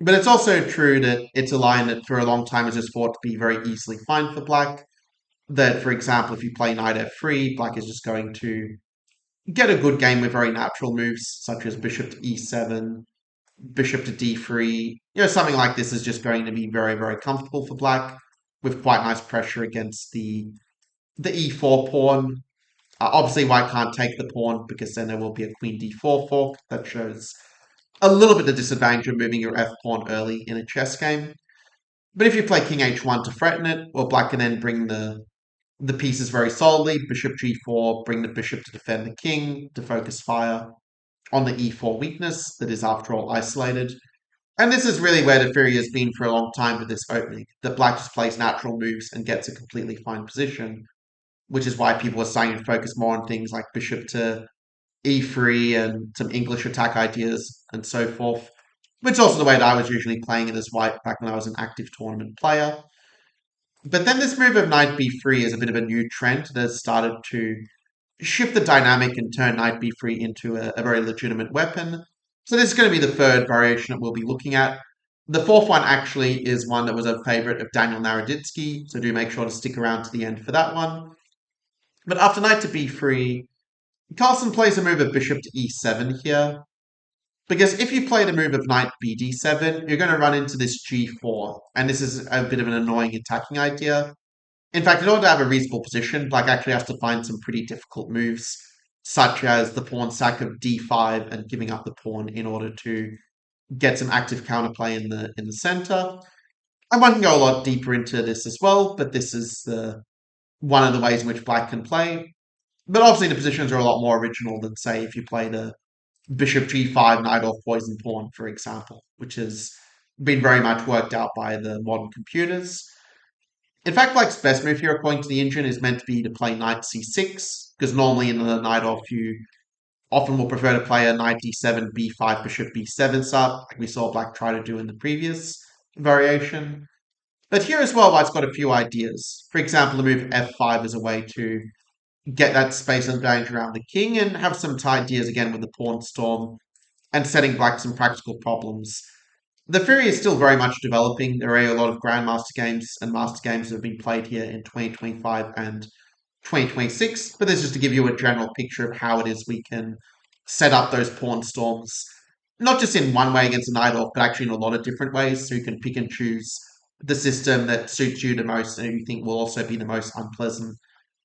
But it's also true that it's a line that for a long time was just thought to be very easily fine for black. That, for example, if you play knight f3, black is just going to get a good game with very natural moves, such as bishop to e7, bishop to d3. Something like this is just going to be very, very comfortable for black, with quite nice pressure against the e4 pawn. Obviously, white can't take the pawn because then there will be a queen d4 fork. That shows a little bit of disadvantage of moving your f pawn early in a chess game. But if you play king h1 to threaten it, well, black can then bring the pieces very solidly. Bishop g4, bring the bishop to defend the king, to focus fire on the e4 weakness that is, after all, isolated. And this is really where the theory has been for a long time with this opening, that black just plays natural moves and gets a completely fine position, which is why people are starting to focus more on things like bishop to e3 and some English attack ideas and so forth, which is also the way that I was usually playing it as white back when I was an active tournament player. But then this move of knight b3 is a bit of a new trend that has started to shift the dynamic and turn knight b3 into a very legitimate weapon. So this is going to be the third variation that we'll be looking at. The fourth one actually is one that was a favorite of Daniel Naroditsky, so do make sure to stick around to the end for that one. But after knight to b3, Carlsen plays a move of bishop to e7 here. Because if you play the move of knight bd7, you're going to run into this g4, and this is a bit of an annoying attacking idea. In fact, in order to have a reasonable position, black actually has to find some pretty difficult moves, such as the pawn sack of d5 and giving up the pawn in order to get some active counterplay in the center. And one can go a lot deeper into this as well, but this is one of the ways in which black can play. But obviously the positions are a lot more original than, say, if you played a bishop g5 Najdorf poison pawn, for example, which has been very much worked out by the modern computers. In fact, black's best move here, according to the engine, is meant to be to play knight c6, because normally in the Najdorf you often will prefer to play a knight d7, b5, bishop b7 sub, like we saw black try to do in the previous variation. But here as well, white's got a few ideas. For example, the move f5 is a way to get that space advantage around the king and have some ideas again with the pawn storm and setting black some practical problems. The theory is still very much developing. There are a lot of Grandmaster games and Master games that have been played here in 2025 and 2026, but this is just to give you a general picture of how it is we can set up those pawn storms, not just in one way against a knight off, but actually in a lot of different ways, so you can pick and choose the system that suits you the most and you think will also be the most unpleasant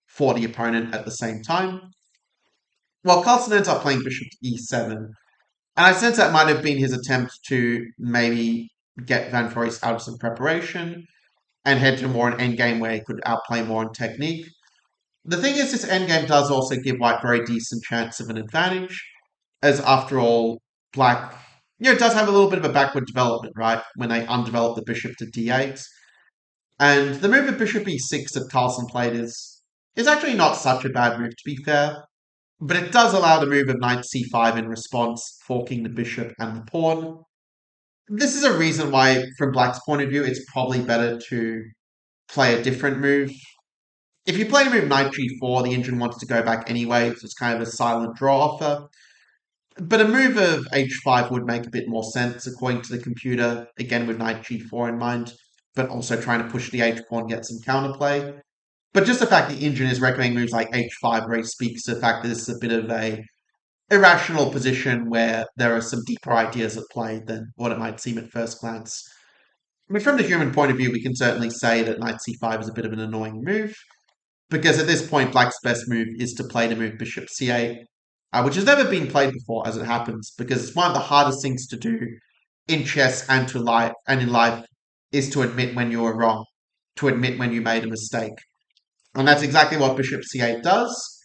for the opponent at the same time. Well, Carlsen ends up playing bishop to e7, and I sense that might have been his attempt to maybe get Van Foreest out of some preparation and head to more an endgame where he could outplay more on technique. The thing is, this endgame does also give white very decent chance of an advantage, as after all, black, does have a little bit of a backward development, right? When they undevelop the bishop to d8. And the move of bishop e6 that Carlsen played is actually not such a bad move, to be fair. But it does allow the move of knight c5 in response, forking the bishop and the pawn. This is a reason why, from black's point of view, it's probably better to play a different move. If you play the move knight g4, the engine wants to go back anyway, so it's kind of a silent draw offer. But a move of h5 would make a bit more sense, according to the computer, again with knight g4 in mind, but also trying to push the h-pawn, get some counterplay. But just the fact the engine is recommending moves like h5 really speaks to the fact that this is a bit of a irrational position where there are some deeper ideas at play than what it might seem at first glance. I mean, from the human point of view, we can certainly say that knight c5 is a bit of an annoying move, because at this point, black's best move is to play the move bishop c8, which has never been played before, as it happens, because it's one of the hardest things to do in chess and in life is to admit when you were wrong, to admit when you made a mistake. And that's exactly what bishop c8 does.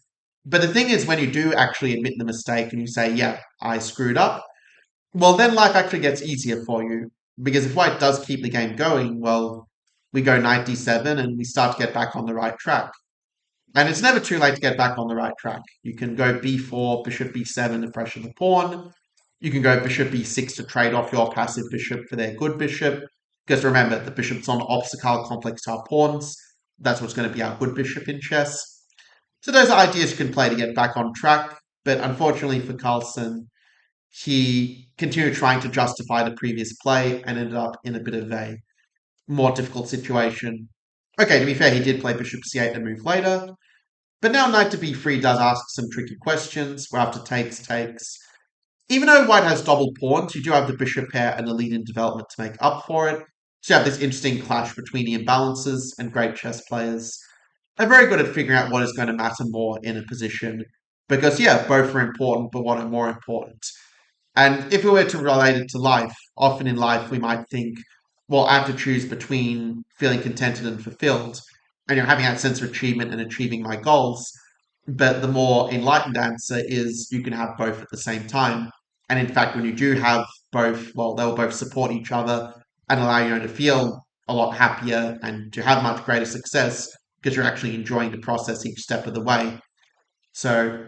But the thing is, when you do actually admit the mistake and you say, yeah, I screwed up, well, then life actually gets easier for you. Because if white does keep the game going, well, we go knight d7 and we start to get back on the right track. And it's never too late to get back on the right track. You can go b4, bishop b7 to pressure the pawn. You can go bishop b6 to trade off your passive bishop for their good bishop. Because remember, the bishop's on obstacle complex to our pawns. That's what's going to be our good bishop in chess. So those are ideas you can play to get back on track. But unfortunately for Carlsen, he continued trying to justify the previous play and ended up in a bit of a more difficult situation. Okay, to be fair, he did play bishop c8 and move later. But now knight to b3 does ask some tricky questions, where after takes. Even though white has double pawns, you do have the bishop pair and the lead in development to make up for it. So you have this interesting clash between the imbalances, and great chess players are very good at figuring out what is going to matter more in a position. Because, yeah, both are important, but what are more important? And if we were to relate it to life, often in life we might think, well, I have to choose between feeling contented and fulfilled, and having that sense of achievement and achieving my goals. But the more enlightened answer is you can have both at the same time. And in fact, when you do have both, well, they'll both support each other and allow you to feel a lot happier and to have much greater success because you're actually enjoying the process each step of the way. So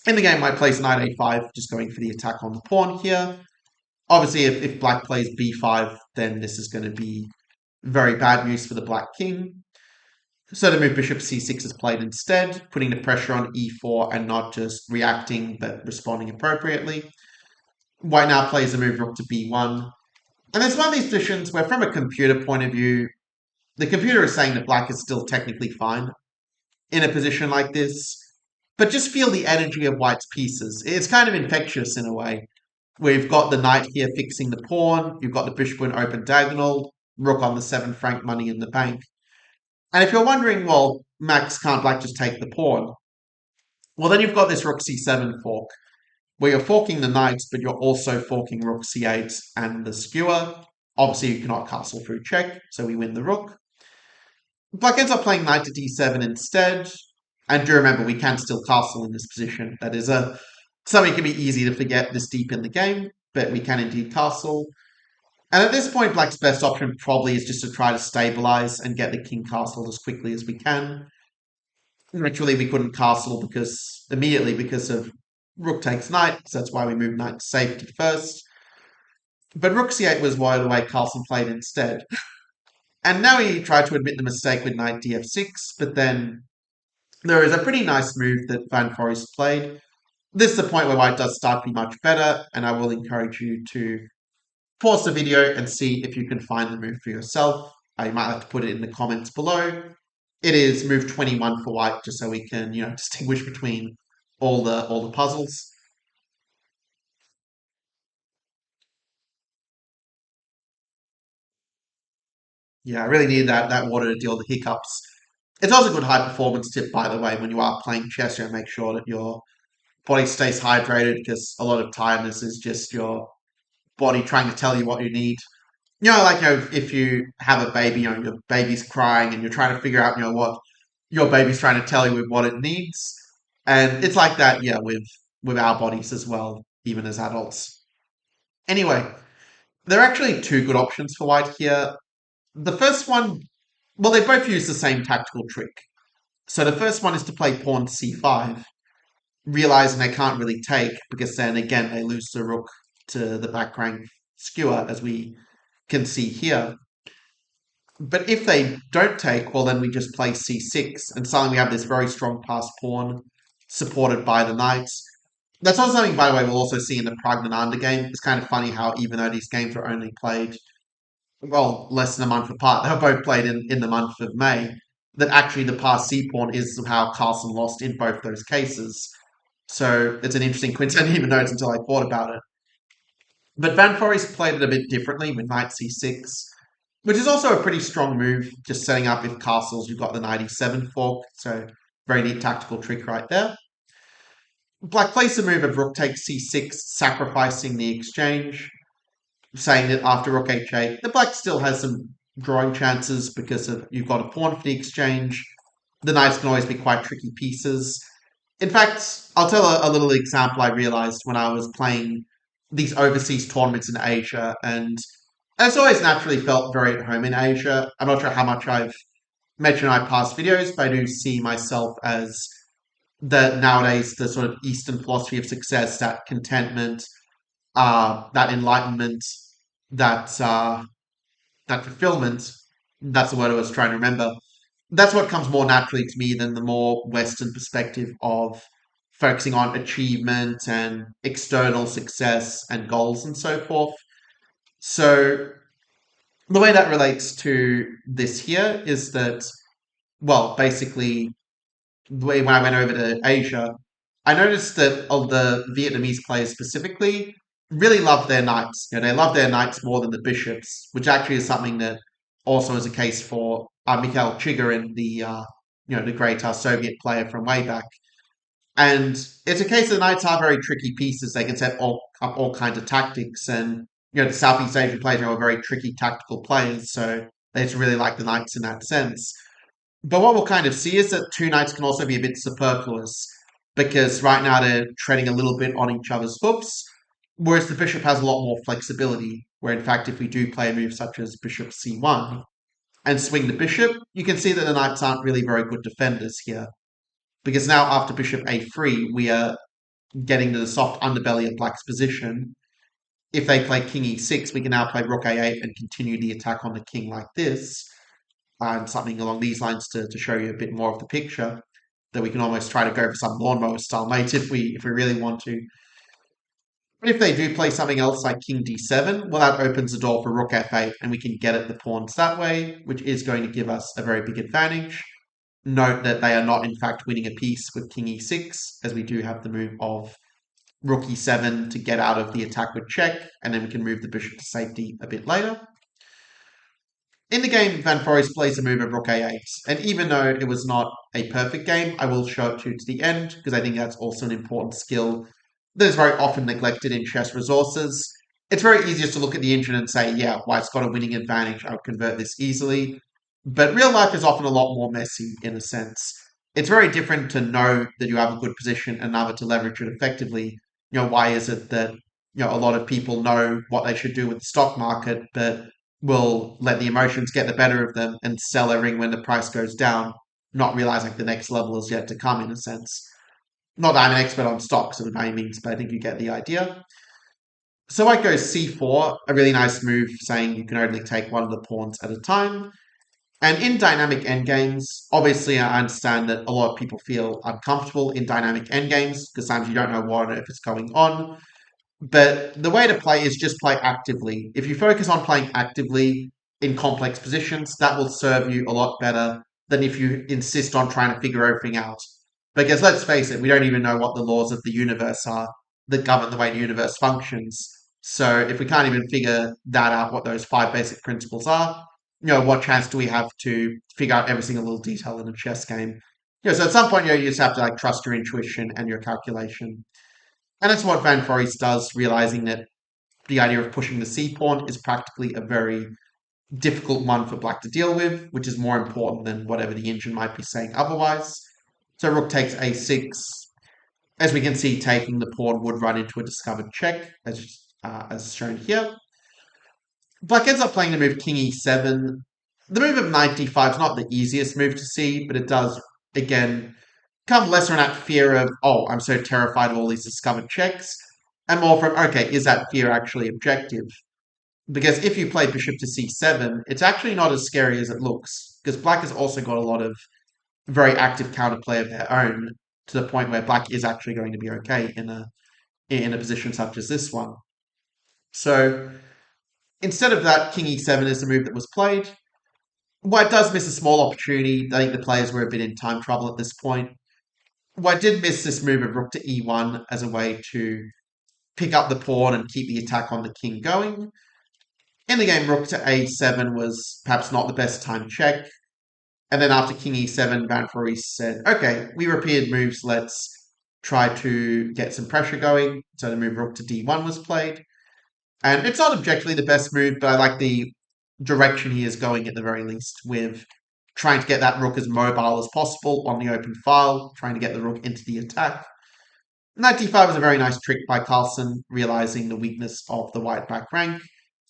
in the game, white plays knight a5, just going for the attack on the pawn here. Obviously, if black plays b5, then this is going to be very bad news for the black king. So the move bishop c6 is played instead, putting the pressure on e4 and not just reacting, but responding appropriately. White now plays the move rook to b1. And it's one of these positions where, from a computer point of view, the computer is saying that black is still technically fine in a position like this. But just feel the energy of white's pieces. It's kind of infectious in a way. We've got the knight here fixing the pawn. You've got the bishop in open diagonal. Rook on the 7 franc money in the bank. And if you're wondering, well, Max, can't black just take the pawn? Well, then you've got this rook c7 fork, where you're forking the knights, but you're also forking rook c8 and the skewer. Obviously, you cannot castle through check, so we win the rook. Black ends up playing knight to d7 instead. And do remember, we can still castle in this position. That is something can be easy to forget this deep in the game, but we can indeed castle. And at this point, black's best option probably is just to try to stabilize and get the king castled as quickly as we can. Naturally, we couldn't castle immediately because of rook takes knight, so that's why we moved knight to safety first. But rook c8 was why the way Carlsen played instead. And now he tried to admit the mistake with knight df6, but then there is a pretty nice move that Van Foreest played. This is the point where white does start to be much better, and I will encourage you to pause the video and see if you can find the move for yourself. You might have to put it in the comments below. It is move 21 for white, just so we can, distinguish between all the puzzles. Yeah, I really need that water to deal with the hiccups. It's also a good high performance tip, by the way, when you are playing chess, make sure that your body stays hydrated because a lot of tiredness is just your body trying to tell you what you need. If you have a baby, your baby's crying and you're trying to figure out, what your baby's trying to tell you with what it needs. And it's like that, yeah, with our bodies as well, even as adults. Anyway, there are actually two good options for white here. The first one, well, they both use the same tactical trick. So the first one is to play pawn c5, realizing they can't really take because then again they lose the rook to the back rank skewer, as we can see here. But if they don't take, well, then we just play c6, and suddenly we have this very strong passed pawn supported by the knights. That's also something, by the way, we'll also see in the Praggnanandhaa game. It's kind of funny how even though these games were only played, well, less than a month apart, they were both played in the month of May, that actually the passed c pawn is how Carlsen lost in both those cases. So it's an interesting coincidence. I didn't even notice until I thought about it. But Van Foreest played it a bit differently with knight c6, which is also a pretty strong move, just setting up if castles, you've got the knight e7 fork, so very neat tactical trick right there. Black plays the move of rook takes c6, sacrificing the exchange, saying that after rook h8, the black still has some drawing chances because you've got a pawn for the exchange. The knights can always be quite tricky pieces. In fact, I'll tell a little example I realized when I was playing these overseas tournaments in Asia, and it's always naturally felt very at home in Asia. I'm not sure how much I've mentioned in my past videos, but I do see myself as nowadays the sort of Eastern philosophy of success, that contentment, that enlightenment, that that fulfillment. That's the word I was trying to remember. That's what comes more naturally to me than the more Western perspective of focusing on achievement and external success and goals and so forth. So the way that relates to this here is that, well, basically, the way when I went over to Asia, I noticed that of the Vietnamese players specifically really love their knights. They love their knights more than the bishops, which actually is something that also is a case for Mikhail Chigorin, the great Soviet player from way back. And it's a case of the knights are very tricky pieces. They can set up all kinds of tactics, and the Southeast Asian players are very tricky tactical players, so they just really like the knights in that sense. But what we'll kind of see is that two knights can also be a bit superfluous because right now they're treading a little bit on each other's hoofs, whereas the bishop has a lot more flexibility. Where in fact, if we do play a move such as bishop c1 and swing the bishop, you can see that the knights aren't really very good defenders here. Because now after bishop a3, we are getting to the soft underbelly of black's position. If they play king e6, we can now play rook a8 and continue the attack on the king like this. And something along these lines to show you a bit more of the picture, that we can almost try to go for some lawnmower style mates if we really want to. But if they do play something else like king d7, well, that opens the door for rook f8, and we can get at the pawns that way, which is going to give us a very big advantage. Note that they are not, in fact, winning a piece with king e6, as we do have the move of rook e7 to get out of the attack with check, and then we can move the bishop to safety a bit later. In the game, Van Foreest plays a move of rook a8, and even though it was not a perfect game, I will show it to you to the end, because I think that's also an important skill that is very often neglected in chess resources. It's very easy just to look at the engine and say, yeah, White's got a winning advantage, I would convert this easily. But real life is often a lot more messy, in a sense. It's very different to know that you have a good position and another to leverage it effectively. Why is it that a lot of people know what they should do with the stock market, but will let the emotions get the better of them and sell everything when the price goes down, not realizing the next level is yet to come, in a sense. Not that I'm an expert on stocks by any means, but I think you get the idea. So White goes c4, a really nice move saying you can only take one of the pawns at a time. And in dynamic endgames, obviously I understand that a lot of people feel uncomfortable in dynamic endgames because sometimes you don't know what if it's going on. But the way to play is just play actively. If you focus on playing actively in complex positions, that will serve you a lot better than if you insist on trying to figure everything out. Because let's face it, we don't even know what the laws of the universe are that govern the way the universe functions. So if we can't even figure that out, what those five basic principles are, what chance do we have to figure out every single little detail in a chess game? So at some point, you just have to trust your intuition and your calculation. And that's what Van Foreest does, realizing that the idea of pushing the c pawn is practically a very difficult one for black to deal with, which is more important than whatever the engine might be saying otherwise. So rook takes a6. As we can see, taking the pawn would run into a discovered check, as shown here. Black ends up playing the move king e7. The move of knight d5 is not the easiest move to see, but it does, again, come less from that fear of, oh, I'm so terrified of all these discovered checks, and more from, okay, is that fear actually objective? Because if you play bishop to c7, it's actually not as scary as it looks, because black has also got a lot of very active counterplay of their own, to the point where black is actually going to be okay in a position such as this one. So instead of that, king e7 is the move that was played. White does miss a small opportunity. I think the players were a bit in time trouble at this point. White did miss this move of rook to e1 as a way to pick up the pawn and keep the attack on the king going. In the game, rook to a7 was perhaps not the best time check. And then after king e7, Van Foreest said, okay, we repeated moves, let's try to get some pressure going. So the move rook to d1 was played. And it's not objectively the best move, but I like the direction he is going at the very least with trying to get that rook as mobile as possible on the open file, trying to get the rook into the attack. Knight d5 is a very nice trick by Carlsen, realizing the weakness of the white back rank,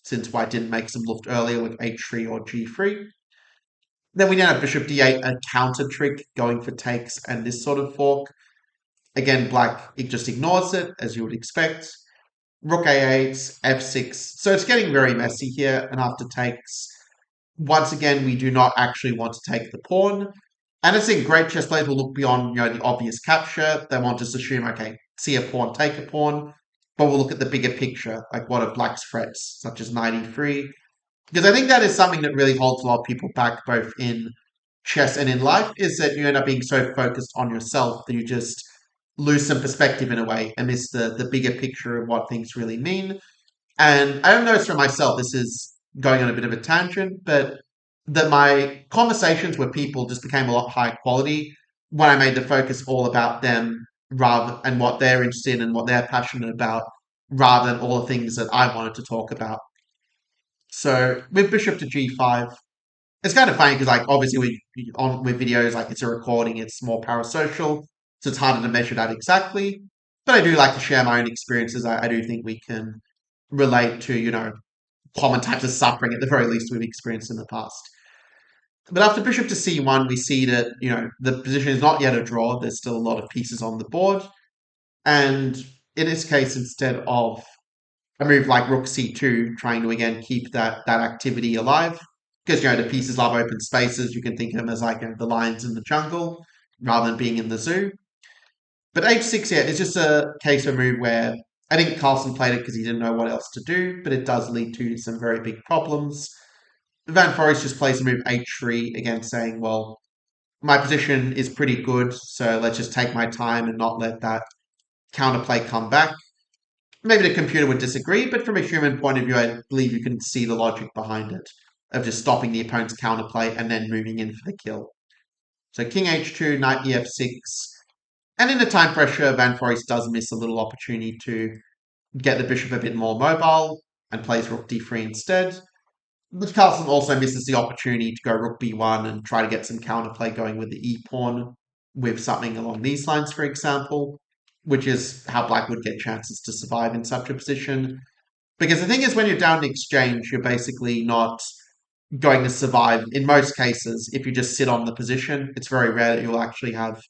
since white didn't make some luft earlier with h3 or g3. Then we now have bishop d8, a counter trick, going for takes and this sort of fork. Again, black, it just ignores it, as you would expect. Rook a8, f6. So it's getting very messy here, and after takes, once again, we do not actually want to take the pawn. And I think great chess players will look beyond, the obvious capture. They won't just assume, okay, see a pawn, take a pawn, but we'll look at the bigger picture, like what are black's threats, such as knight e3. Because I think that is something that really holds a lot of people back, both in chess and in life, is that you end up being so focused on yourself that you just lose some perspective in a way and miss the bigger picture of what things really mean. And I don't know, for myself, this is going on a bit of a tangent, but that my conversations with people just became a lot higher quality when I made the focus all about them rather and what they're interested in and what they're passionate about, rather than all the things that I wanted to talk about. So with bishop to g5, it's kind of funny because, like, obviously with videos, like, it's a recording, it's more parasocial, so it's harder to measure that exactly. But I do like to share my own experiences. I do think we can relate to, common types of suffering, at the very least, we've experienced in the past. But after bishop to c1, we see that, the position is not yet a draw. There's still a lot of pieces on the board. And in this case, instead of a move like rook c2, trying to, again, keep that activity alive, because, the pieces love open spaces. You can think of them as like, the lions in the jungle, rather than being in the zoo. But h6 here is just a case of a move where I think Carlsen played it because he didn't know what else to do, but it does lead to some very big problems. Van Foreest just plays the move h3, again saying, well, my position is pretty good, so let's just take my time and not let that counterplay come back. Maybe the computer would disagree, but from a human point of view, I believe you can see the logic behind it, of just stopping the opponent's counterplay and then moving in for the kill. So king h2, knight ef6, and in the time pressure, Van Foreest does miss a little opportunity to get the bishop a bit more mobile and plays rook d3 instead. But Carlsen also misses the opportunity to go rook b1 and try to get some counterplay going with the e-pawn with something along these lines, for example, which is how black would get chances to survive in such a position. Because the thing is, when you're down in exchange, you're basically not going to survive. In most cases, if you just sit on the position, it's very rare that you'll actually have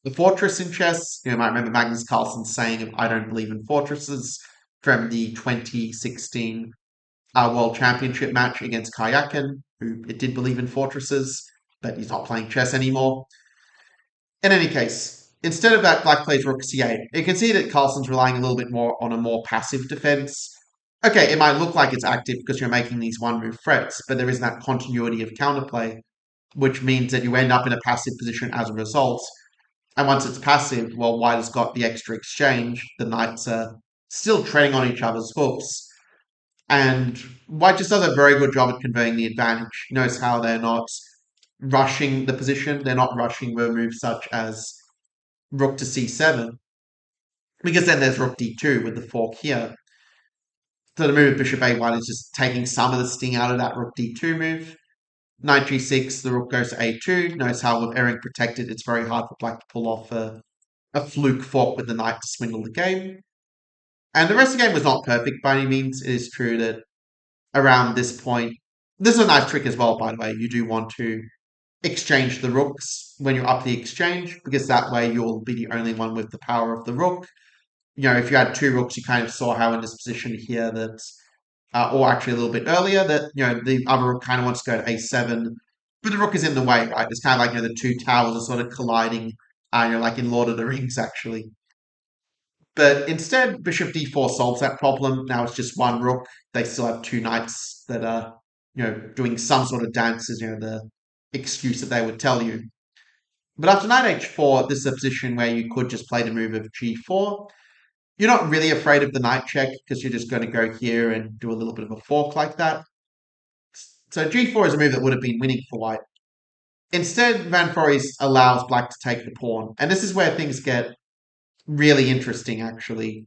the fortress in chess. You might remember Magnus Carlsen saying, I don't believe in fortresses, from the 2016 World Championship match against Kayakin, who it did believe in fortresses, but he's not playing chess anymore. In any case, instead of that, black plays rook c8. You can see that Carlsen's relying a little bit more on a more passive defense. Okay, it might look like it's active because you're making these one-move threats, but there isn't that continuity of counterplay, which means that you end up in a passive position as a result. And once it's passive, well, white has got the extra exchange. The knights are still treading on each other's hoofs. And white just does a very good job at conveying the advantage. He knows how they're not rushing the position. They're not rushing with moves such as rook to c7. Because then there's rook d2 with the fork here. So the move of bishop a1 is just taking some of the sting out of that rook d2 move. Knight g6, the rook goes to a2. Notice how with everything protected, it's very hard for black to pull off a fluke fork with the knight to swindle the game. And the rest of the game was not perfect by any means. It is true that around this point, this is a nice trick as well, by the way. You do want to exchange the rooks when you're up the exchange, because that way you'll be the only one with the power of the rook. If you had two rooks, you kind of saw how in this position here that or actually a little bit earlier, that the other rook kind of wants to go to a7, but the rook is in the way, right? It's kind of like the two towers are sort of colliding, like in Lord of the Rings, actually. But instead, bishop d4 solves that problem. Now it's just one rook. They still have two knights that are, doing some sort of dances, the excuse that they would tell you. But after knight h4, this is a position where you could just play the move of g4. You're not really afraid of the knight check because you're just going to go here and do a little bit of a fork like that. So g4 is a move that would have been winning for white. Instead, Van Foreest allows black to take the pawn. And this is where things get really interesting, actually.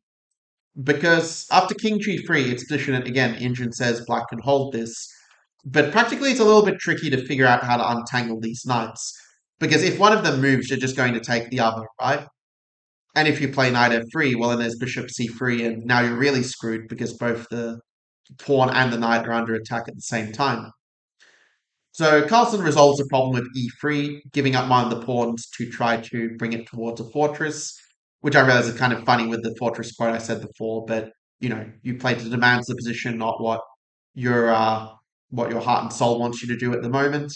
Because after king g3, it's positioned, again, Engine says black can hold this. But practically, it's a little bit tricky to figure out how to untangle these knights. Because if one of them moves, you're just going to take the other, right? And if you play knight f3, well, then there's bishop c3, and now you're really screwed because both the pawn and the knight are under attack at the same time. So Carlsen resolves the problem with e3, giving up one of the pawns to try to bring it towards a fortress, which I realize is kind of funny with the fortress quote I said before, but you play to demands the position, not what your heart and soul wants you to do at the moment.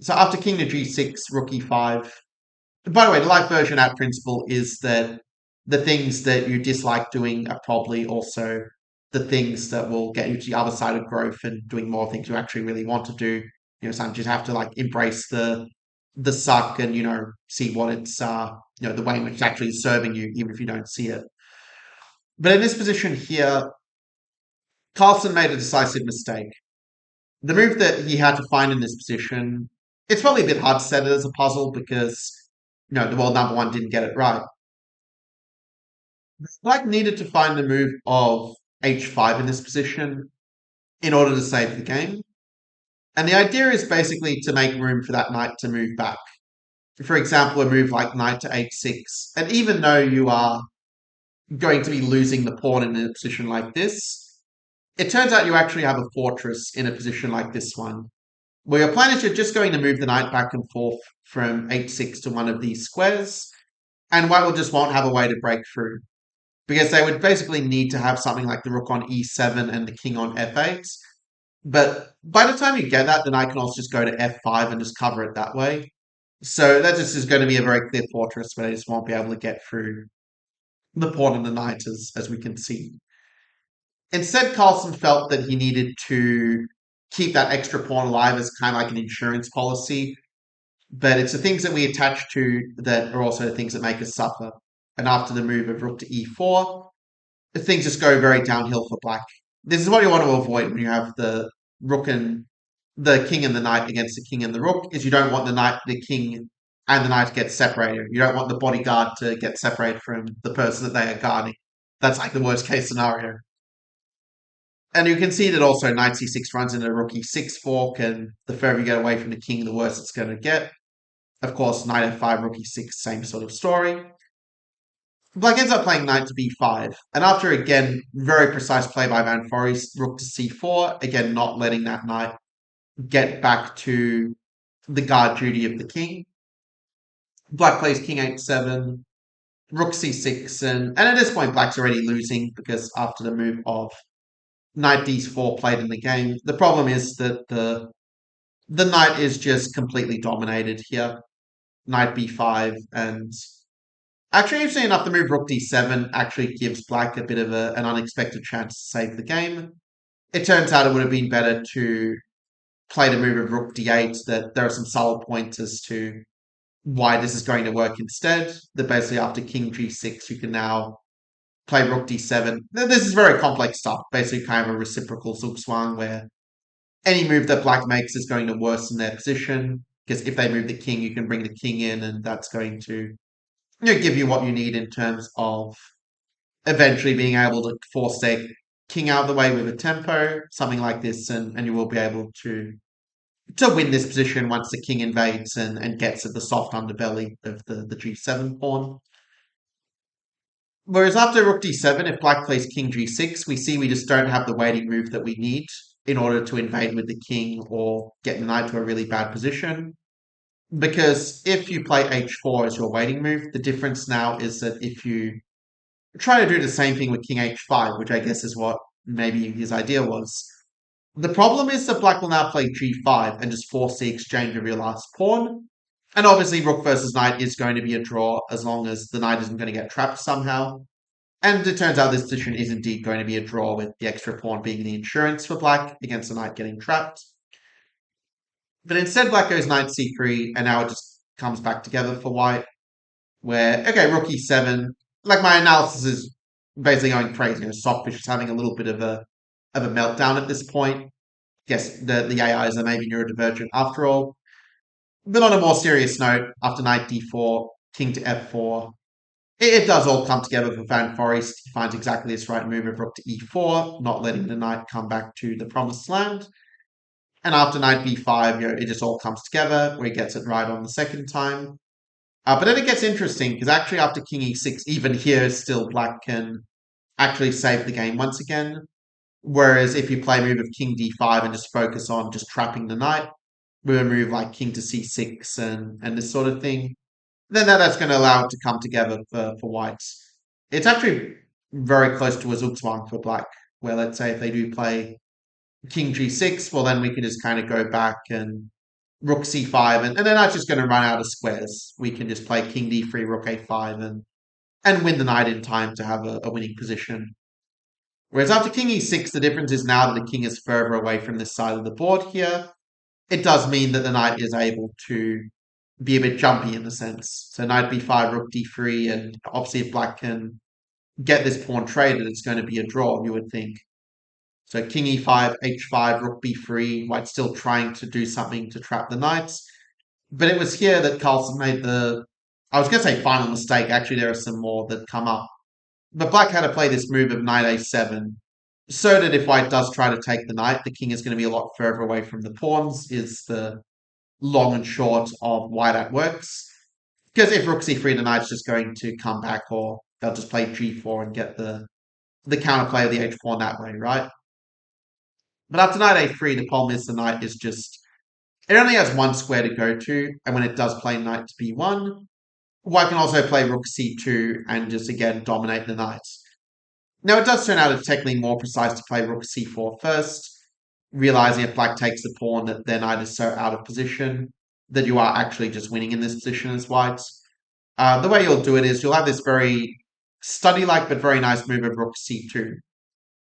So after king to g6, rook e5. By the way, the light version at principle is that the things that you dislike doing are probably also the things that will get you to the other side of growth and doing more things you actually really want to do. Sometimes you just have to like embrace the suck and see what it's the way in which it's actually serving you, even if you don't see it. But in this position here, Carlsen made a decisive mistake. The move that he had to find in this position, it's probably a bit hard to set it as a puzzle because the world number one didn't get it right. Black needed to find the move of h5 in this position in order to save the game. And the idea is basically to make room for that knight to move back. For example, a move like knight to h6. And even though you are going to be losing the pawn in a position like this, it turns out you actually have a fortress in a position like this one, where your plan is you're just going to move the knight back and forth from h6 to one of these squares, and white will just won't have a way to break through. Because they would basically need to have something like the rook on e7 and the king on f8. But by the time you get that, then I can also just go to f5 and just cover it that way. So that just is going to be a very clear fortress where they just won't be able to get through the pawn and the knight, as we can see. Instead, Carlsen felt that he needed to keep that extra pawn alive as kind of like an insurance policy. But it's the things that we attach to that are also the things that make us suffer. And after the move of rook to e4, things just go very downhill for black. This is what you want to avoid when you have the rook and the king and the knight against the king and the rook, is you don't want the king and the knight to get separated. You don't want the bodyguard to get separated from the person that they are guarding. That's like the worst case scenario. And you can see that also knight c6 runs into rook e6 fork, and the further you get away from the king, the worse it's going to get. Of course, knight f5, rook e6, same sort of story. Black ends up playing knight to b5, and after again very precise play by Van Foreest, rook to c4, again not letting that knight get back to the guard duty of the king. Black plays king h7, rook c6, and at this point black's already losing because after the move of knight d4 played in the game, the problem is that the knight is just completely dominated here. Knight b5, and actually, interestingly enough, the move rook d7 actually gives black a bit of an unexpected chance to save the game. It turns out it would have been better to play the move of rook d8, that there are some subtle points as to why this is going to work instead. That basically after king g6, you can now play rook d7. This is very complex stuff, basically kind of a reciprocal zugzwang where any move that black makes is going to worsen their position, because if they move the king, you can bring the king in, and that's going to give you what you need in terms of eventually being able to force their king out of the way with a tempo, something like this, and you will be able to win this position once the king invades and gets at the soft underbelly of the g7 pawn. Whereas after rook d7, if black plays king g6, we see we just don't have the waiting move that we need in order to invade with the king or get the knight to a really bad position. Because if you play h4 as your waiting move, the difference now is that if you try to do the same thing with king h5, which I guess is what maybe his idea was, the problem is that black will now play g5 and just force the exchange of your last pawn. And obviously rook versus knight is going to be a draw as long as the knight isn't going to get trapped somehow. And it turns out this position is indeed going to be a draw, with the extra pawn being the insurance for black against the knight getting trapped. But instead black goes knight c3, and now it just comes back together for white, where, okay, rook e7, like my analysis is basically going crazy. Softfish is having a little bit of a meltdown at this point. Guess the AIs are maybe neurodivergent after all. But on a more serious note, after knight d4, king to f4, it does all come together for Van Foreest. He finds exactly this right move of rook to e4, not letting the knight come back to the promised land. And after knight b5, it just all comes together where he gets it right on the second time. But then it gets interesting because actually after king e6, even here, still black can actually save the game once again. Whereas if you play a move of king d5 and just focus on just trapping the knight, with a move like king to c6 and this sort of thing, then that's going to allow it to come together for whites. It's actually very close to a Zugzwang for black, where let's say if they do play king g6, well then we can just kind of go back and rook c5, and they're not just going to run out of squares. We can just play king d3, rook a5, and win the knight in time to have a winning position. Whereas after king e6, the difference is now that the king is further away from this side of the board here, it does mean that the knight is able to be a bit jumpy in a sense. So knight b5, rook d3, and obviously if black can get this pawn traded, it's going to be a draw, you would think. So king e5, h5, rook b3, white still trying to do something to trap the knights. But it was here that Carlsen made I was going to say final mistake. Actually, there are some more that come up. But black had to play this move of knight a7, so that if white does try to take the knight, the king is going to be a lot further away from the pawns, is the long and short of why that works. Because if rook c3, the knight's just going to come back, or they'll just play g4 and get the counterplay of the h pawn that way, right? But after knight a3, the problem is the knight is just, it only has one square to go to, and when it does play knight to b1, white can also play rook c2 and just again dominate the knight. Now it does turn out it's technically more precise to play rook c4 first, realizing if black takes the pawn that their knight is so out of position that you are actually just winning in this position as white. The way you'll do it is you'll have this very study-like but very nice move of rook c2.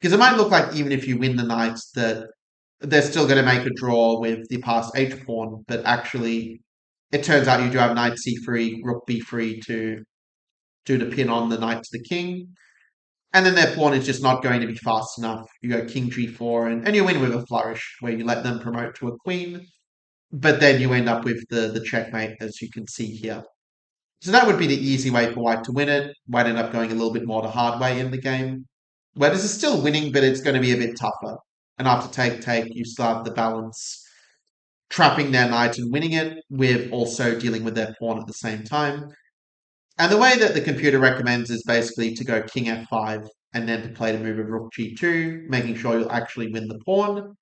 Because it might look like even if you win the knight that they're still going to make a draw with the passed h-pawn, but actually it turns out you do have knight c3, rook b3 to do the pin on the knight to the king. And then their pawn is just not going to be fast enough. You go king g4 and you win with a flourish where you let them promote to a queen. But then you end up with the checkmate, as you can see here. So that would be the easy way for white to win it. White end up going a little bit more the hard way in the game, where this is still winning, but it's going to be a bit tougher. And after take, you still have the balance, trapping their knight and winning it, with also dealing with their pawn at the same time. And the way that the computer recommends is basically to go king f5 and then to play the move of rook g2, making sure you'll actually win the pawn,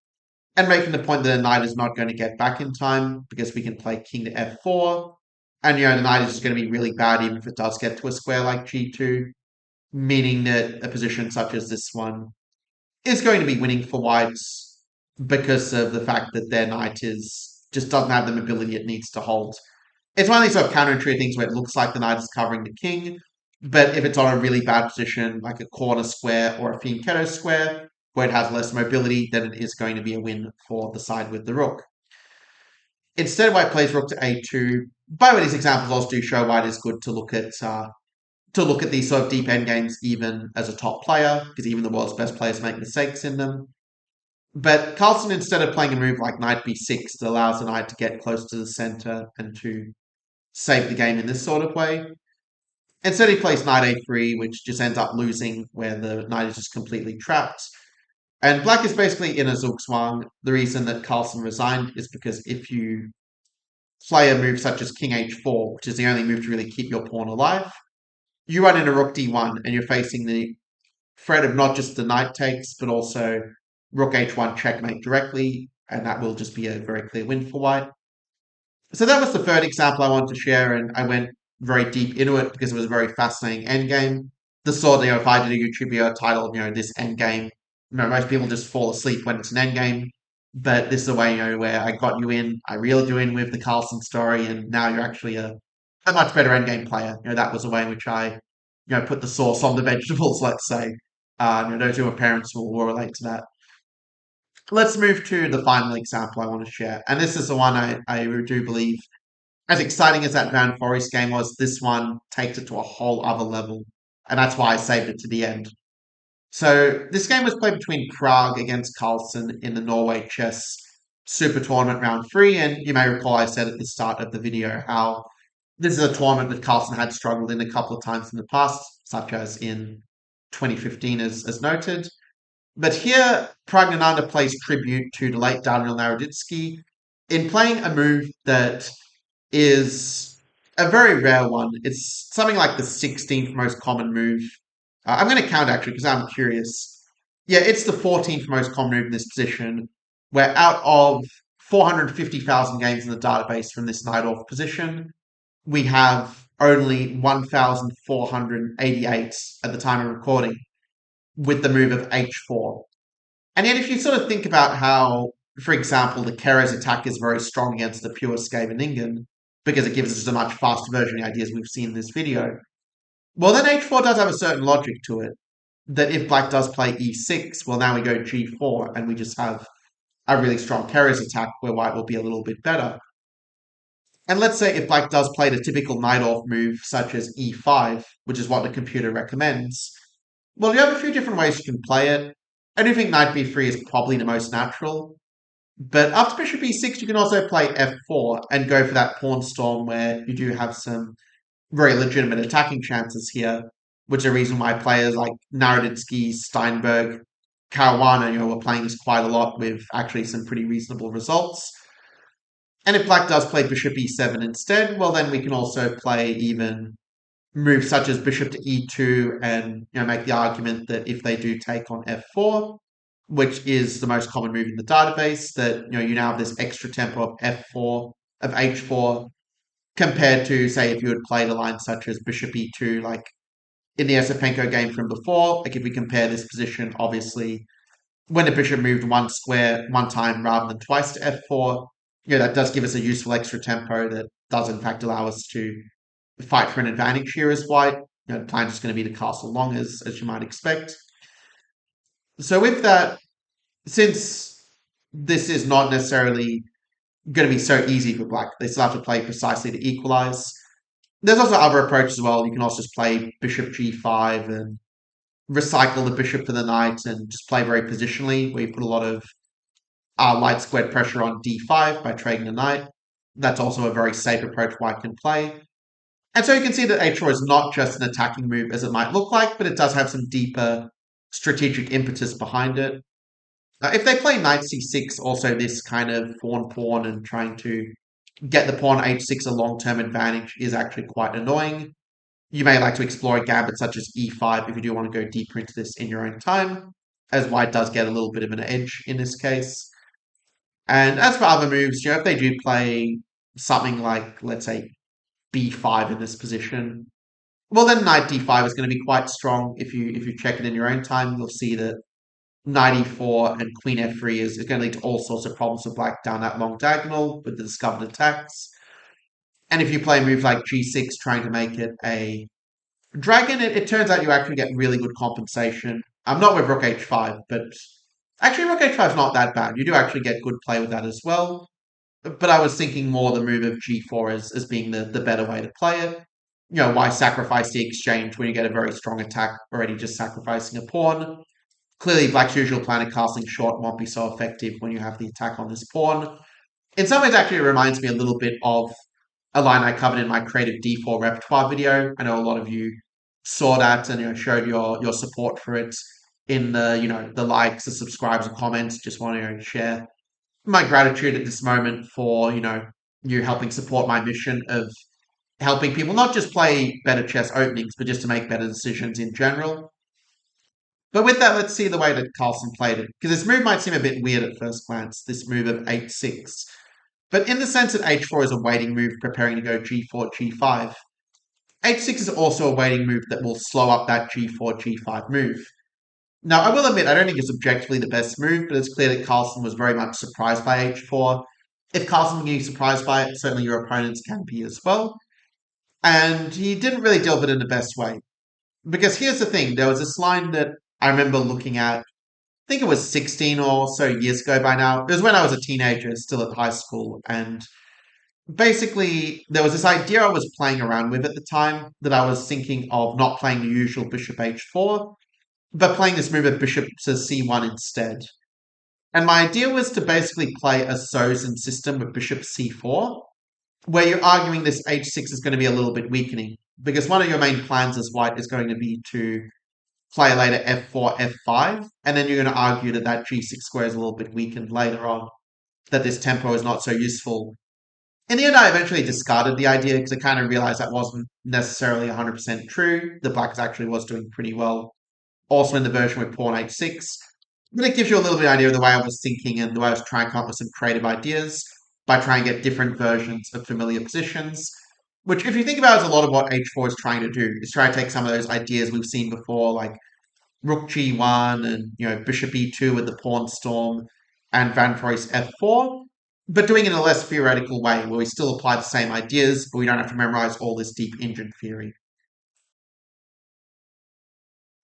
and making the point that a knight is not going to get back in time because we can play king to f4. And the knight is just going to be really bad even if it does get to a square like g2, meaning that a position such as this one is going to be winning for whites because of the fact that their knight just doesn't have the mobility it needs to hold. It's one of these sort of counterintuitive things where it looks like the knight is covering the king, but if it's on a really bad position, like a corner square or a fianchetto square, where it has less mobility, then it is going to be a win for the side with the rook. Instead, white plays rook to a2. By the way, these examples also do show why it is good to look at these sort of deep endgames even as a top player, because even the world's best players make mistakes in them. But Carlsen, instead of playing a move like knight b6 that allows the knight to get close to the center and to save the game in this sort of way, instead he plays knight a3, which just ends up losing, where the knight is just completely trapped. And black is basically in a Zugzwang. The reason that Carlsen resigned is because if you play a move such as king h4, which is the only move to really keep your pawn alive, you run into rook d1 and you're facing the threat of not just the knight takes, but also rook h1 checkmate directly, and that will just be a very clear win for white. So that was the third example I wanted to share, and I went very deep into it because it was a very fascinating endgame. The sort, if I did a YouTube video titled, this endgame, most people just fall asleep when it's an endgame, but this is a way, where I got you in, I reeled you in with the Carlsen story, and now you're actually a much better endgame player. That was a way in which I, put the sauce on the vegetables, let's say. Those who are parents will relate to that. Let's move to the final example I want to share. And this is the one I do believe, as exciting as that Van Forest game was, this one takes it to a whole other level. And that's why I saved it to the end. So this game was played between Prague against Carlsen in the Norway Chess Super Tournament Round 3. And you may recall I said at the start of the video how this is a tournament that Carlsen had struggled in a couple of times in the past, such as in 2015 as noted. But here, Praggnanandhaa plays tribute to the late Daniel Naroditsky in playing a move that is a very rare one. It's something like the 16th most common move. I'm going to count actually because I'm curious. Yeah, it's the 14th most common move in this position, where out of 450,000 games in the database from this Najdorf position, we have only 1,488 at the time of recording with the move of h4. And yet, if you sort of think about how, for example, the Keres attack is very strong against the pure Scheveningen, because it gives us a much faster version of the ideas we've seen in this video, well, then h4 does have a certain logic to it. That if black does play e6, well, now we go g4, and we just have a really strong Keres attack where white will be a little bit better. And let's say if black does play the typical Najdorf move, such as e5, which is what the computer recommends, well, you have a few different ways you can play it. I do think knight b3 is probably the most natural. But after bishop e6, you can also play f4 and go for that pawn storm where you do have some very legitimate attacking chances here, which is a reason why players like Naroditsky, Steinberg, Caruana, were playing this quite a lot with actually some pretty reasonable results. And if black does play bishop e7 instead, well, then we can also play even moves such as bishop to e2 and make the argument that if they do take on f4, which is the most common move in the database, that you now have this extra tempo of f4, of h4, compared to, say, if you had played a line such as bishop e2, like in the Esipenko game from before. Like if we compare this position, obviously, when the bishop moved one square one time rather than twice to f4, that does give us a useful extra tempo that does in fact allow us to fight for an advantage here as white. The plan is going to be to castle long, as you might expect. So with that, since this is not necessarily going to be so easy for black, they still have to play precisely to equalize. There's also other approaches as well. You can also just play bishop g5 and recycle the bishop for the knight and just play very positionally, where you put a lot of light squared pressure on d5 by trading the knight. That's also a very safe approach white can play. And so you can see that h4 is not just an attacking move as it might look like, but it does have some deeper strategic impetus behind it. If they play knight c6, also this kind of pawn and trying to get the pawn h6 a long-term advantage is actually quite annoying. You may like to explore a gambit such as e5 if you do want to go deeper into this in your own time, as white does get a little bit of an edge in this case. And as for other moves, if they do play something like, let's say, b5 in this position, well, then knight d5 is going to be quite strong. If you check it in your own time, you'll see that knight e4 and queen f3 is going to lead to all sorts of problems for black down that long diagonal with the discovered attacks. And if you play a move like g6 trying to make it a dragon, it turns out you actually get really good compensation. I'm not with rook h5, but actually rook h5 is not that bad. You do actually get good play with that as well. But I was thinking more the move of g4 as being the better way to play it. Why sacrifice the exchange when you get a very strong attack already just sacrificing a pawn? Clearly, black's usual plan of castling short won't be so effective when you have the attack on this pawn. In some ways, actually, it reminds me a little bit of a line I covered in my creative d4 repertoire video. I know a lot of you saw that and showed your support for it in the likes, the subscribes, and comments. Just want to share my gratitude at this moment for you helping support my mission of helping people not just play better chess openings, but just to make better decisions in general. But with that, let's see the way that Carlsen played it, because this move might seem a bit weird at first glance, this move of h6. But in the sense that h4 is a waiting move preparing to go g4, g5, h6 is also a waiting move that will slow up that g4, g5 move. Now, I will admit, I don't think it's objectively the best move, but it's clear that Carlsen was very much surprised by h4. If Carlsen can be surprised by it, certainly your opponents can be as well. And he didn't really deal with it in the best way. Because here's the thing, there was this line that I remember looking at, I think it was 16 or so years ago by now. It was when I was a teenager, still at high school, and basically there was this idea I was playing around with at the time that I was thinking of not playing the usual bishop h4, but playing this move of bishop to c1 instead. And my idea was to basically play a Sozin system with bishop c4, where you're arguing this h6 is going to be a little bit weakening, because one of your main plans as white is going to be to play later f4, f5, and then you're going to argue that that g6 square is a little bit weakened later on, that this tempo is not so useful. In the end, I eventually discarded the idea because I kind of realized that wasn't necessarily 100% true. The black actually was doing pretty well. Also in the version with pawn h6. But it gives you a little bit of idea of the way I was thinking and the way I was trying to come up with some creative ideas by trying to get different versions of familiar positions. Which, if you think about it, is a lot of what h4 is trying to do. Is try to take some of those ideas we've seen before, like rook g1 and bishop e2 with the pawn storm and Van Foreest f4, but doing it in a less theoretical way where we still apply the same ideas, but we don't have to memorize all this deep engine theory.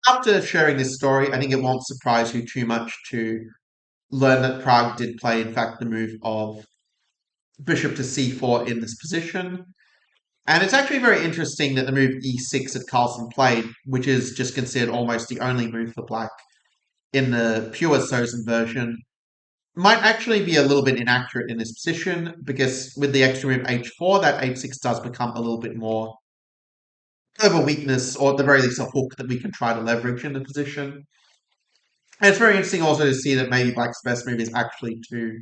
After sharing this story, I think it won't surprise you too much to learn that Prague did play, in fact, the move of bishop to c4 in this position. And it's actually very interesting that the move e6 that Carlsen played, which is just considered almost the only move for black in the pure Sozen version, might actually be a little bit inaccurate in this position because with the extra move h4, that h6 does become a little bit more of a weakness, or at the very least a hook that we can try to leverage in the position. And it's very interesting also to see that maybe black's best move is actually to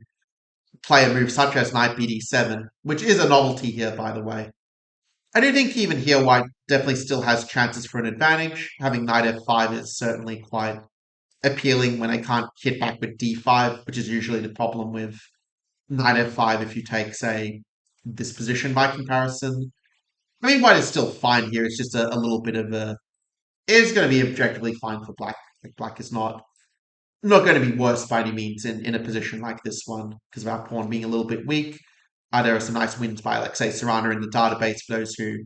play a move such as knight bd7, which is a novelty here, by the way. I do think even here white definitely still has chances for an advantage. Having knight f5 is certainly quite appealing when I can't hit back with d5, which is usually the problem with knight f5 if you take, say, this position by comparison. I mean, white is still fine here. It's just a little bit of a... It is going to be objectively fine for black. Like, black is not going to be worse by any means in a position like this one because of our pawn being a little bit weak. There are some nice wins by, like, say, Serrano in the database for those who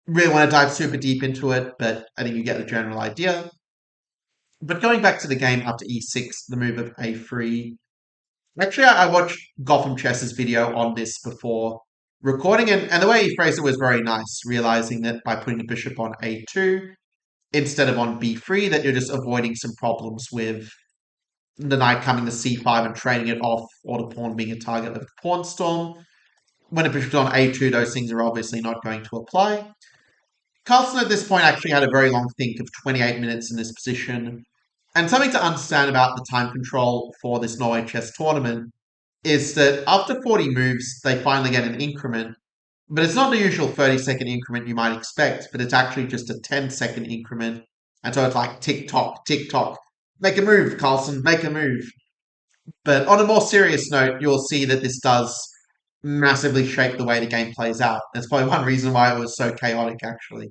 really want to dive super deep into it, but I think you get the general idea. But going back to the game after e6, the move of a3. Actually, I watched Gotham Chess's video on this before recording, and the way he phrased it was very nice, realizing that by putting the bishop on a2 instead of on b3, that you're just avoiding some problems with the knight coming to c5 and trading it off, or the pawn being a target of a pawn storm. When a bishop's on a2, those things are obviously not going to apply. Carlsen at this point actually had a very long think of 28 minutes in this position. And something to understand about the time control for this Norway chess tournament is that after 40 moves, they finally get an increment. But it's not the usual 30-second increment you might expect, but it's actually just a 10-second increment. And so it's like tick-tock, tick-tock. Make a move, Carlsen, make a move. But on a more serious note, you'll see that this does massively shape the way the game plays out. That's probably one reason why it was so chaotic, actually.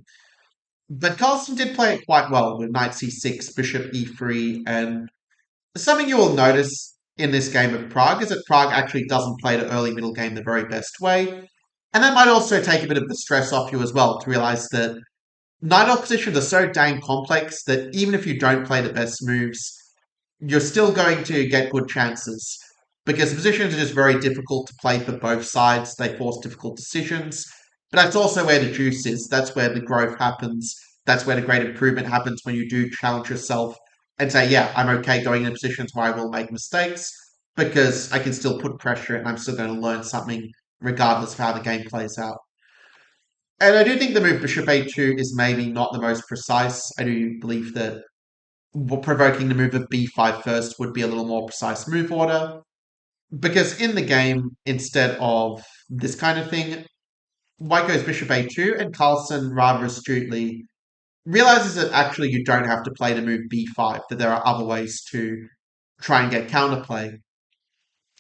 But Carlsen did play it quite well with knight c6, bishop e3, and something you will notice in this game of Prague is that Prague actually doesn't play the early middle game the very best way. And that might also take a bit of the stress off you as well to realize that Najdorf positions are so dang complex that even if you don't play the best moves, you're still going to get good chances because the positions are just very difficult to play for both sides. They force difficult decisions, but that's also where the juice is. That's where the growth happens. That's where the great improvement happens when you do challenge yourself and say, yeah, I'm okay going in positions where I will make mistakes because I can still put pressure and I'm still going to learn something regardless of how the game plays out. And I do think the move bishop a2 is maybe not the most precise. I do believe that provoking the move of b5 first would be a little more precise move order. Because in the game, instead of this kind of thing, white goes bishop a2, and Carlsen rather astutely realizes that actually you don't have to play the move b5, that there are other ways to try and get counterplay.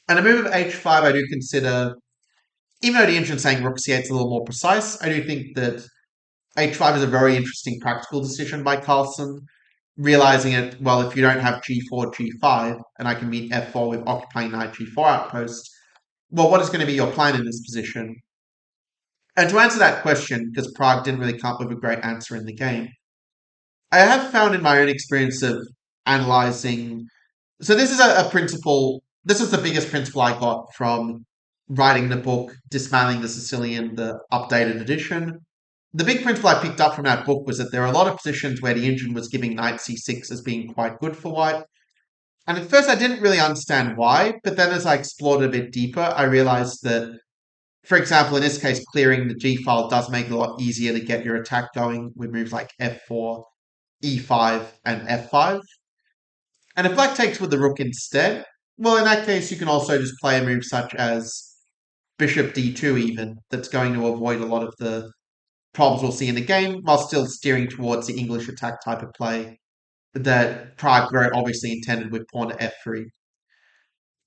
And a move of h5 I do consider, even though the engine saying rook c8 is a little more precise, I do think that h5 is a very interesting practical decision by Carlsen, realizing it, well, if you don't have g4, g5, and I can meet f4 with occupying knight g4 outpost, well, what is going to be your plan in this position? And to answer that question, because Prague didn't really come up with a great answer in the game, I have found in my own experience of analyzing. So this is a principle. This is the biggest principle I got from writing the book, Dismantling the Sicilian, the updated edition. The big principle I picked up from that book was that there are a lot of positions where the engine was giving knight c6 as being quite good for white. And at first I didn't really understand why, but then as I explored it a bit deeper, I realized that, for example, in this case, clearing the g file does make it a lot easier to get your attack going with moves like f4, e5 and f5. And if black takes with the rook instead, well, in that case, you can also just play a move such as bishop d2 even, that's going to avoid a lot of the problems we'll see in the game, while still steering towards the English attack type of play that Prague very obviously intended with pawn to f3.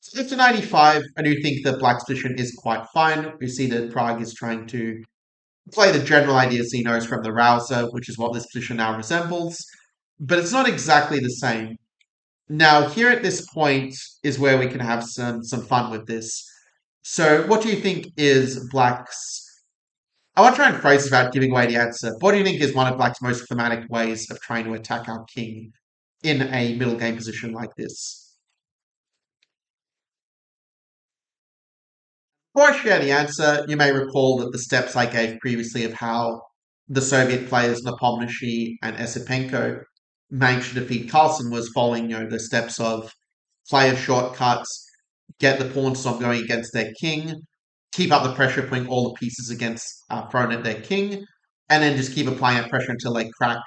So after 95, I do think that black's position is quite fine. We see that Prague is trying to play the general ideas he knows from the Rouser, which is what this position now resembles, but it's not exactly the same. Now, here at this point is where we can have some fun with this. So, what do you think is Black's? I want to try and phrase this without giving away the answer. What do you think is one of Black's most thematic ways of trying to attack our king in a middle game position like this? Before I share the answer, you may recall that the steps I gave previously of how the Soviet players Nepo-Carlsen and Esipenko managed to defeat Carlsen was following, the steps of player shortcuts, get the pawn stop going against their king, keep up the pressure, putting all the pieces against thrown at their king, and then just keep applying that pressure until they crack,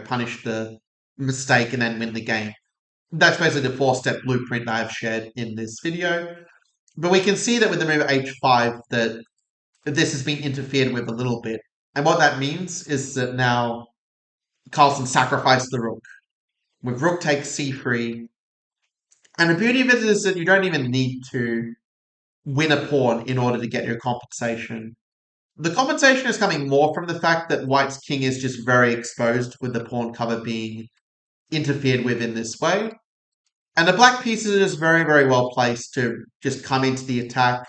punish the mistake and then win the game. That's basically the four-step blueprint that I've shared in this video. But we can see that with the move h5 that this has been interfered with a little bit. And what that means is that now Carlsen sacrificed the rook. With rook takes c3. And the beauty of it is that you don't even need to win a pawn in order to get your compensation. The compensation is coming more from the fact that white's king is just very exposed with the pawn cover being interfered with in this way. And the black pieces are just very, very well placed to just come into the attack.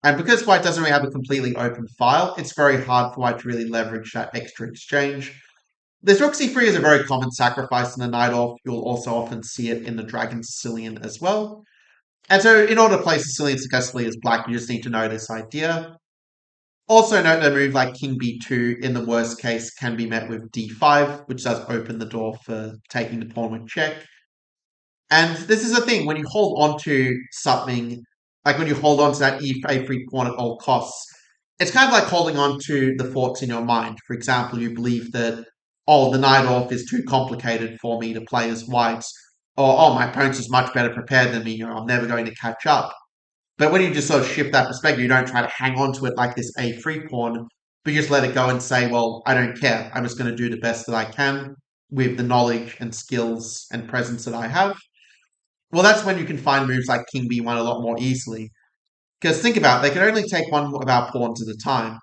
And because white doesn't really have a completely open file, it's very hard for white to really leverage that extra exchange. This rook c3 is a very common sacrifice in the Najdorf. You'll also often see it in the Dragon Sicilian as well. And so in order to play Sicilian successfully as black, you just need to know this idea. Also note that a move like king b2 in the worst case can be met with d5, which does open the door for taking the pawn with check. And this is the thing, when you hold on to something, like when you hold on to that a3 pawn at all costs, it's kind of like holding on to the forts in your mind. For example, you believe that, oh, the Najdorf is too complicated for me to play as whites, or, oh, my opponent's is much better prepared than me, I'm never going to catch up. But when you just sort of shift that perspective, you don't try to hang on to it like this a3 pawn, but you just let it go and say, well, I don't care. I'm just going to do the best that I can with the knowledge and skills and presence that I have. Well, that's when you can find moves like king b1 a lot more easily. Because think about it, they can only take one of our pawns at a time.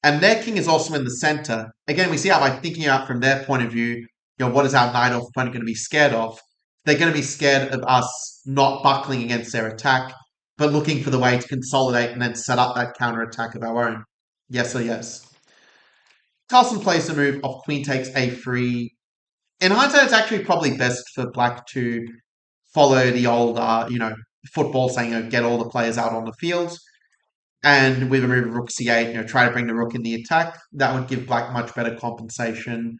And their king is also in the center. Again, we see how by thinking out from their point of view, what is our Najdorf opponent going to be scared of? They're going to be scared of us not buckling against their attack, but looking for the way to consolidate and then set up that counterattack of our own. Yes or yes. Carlsen plays the move of queen takes a3. In hindsight, it's actually probably best for black to follow the old, football saying, get all the players out on the field. And with a move of rook c8, try to bring the rook in the attack. That would give black much better compensation.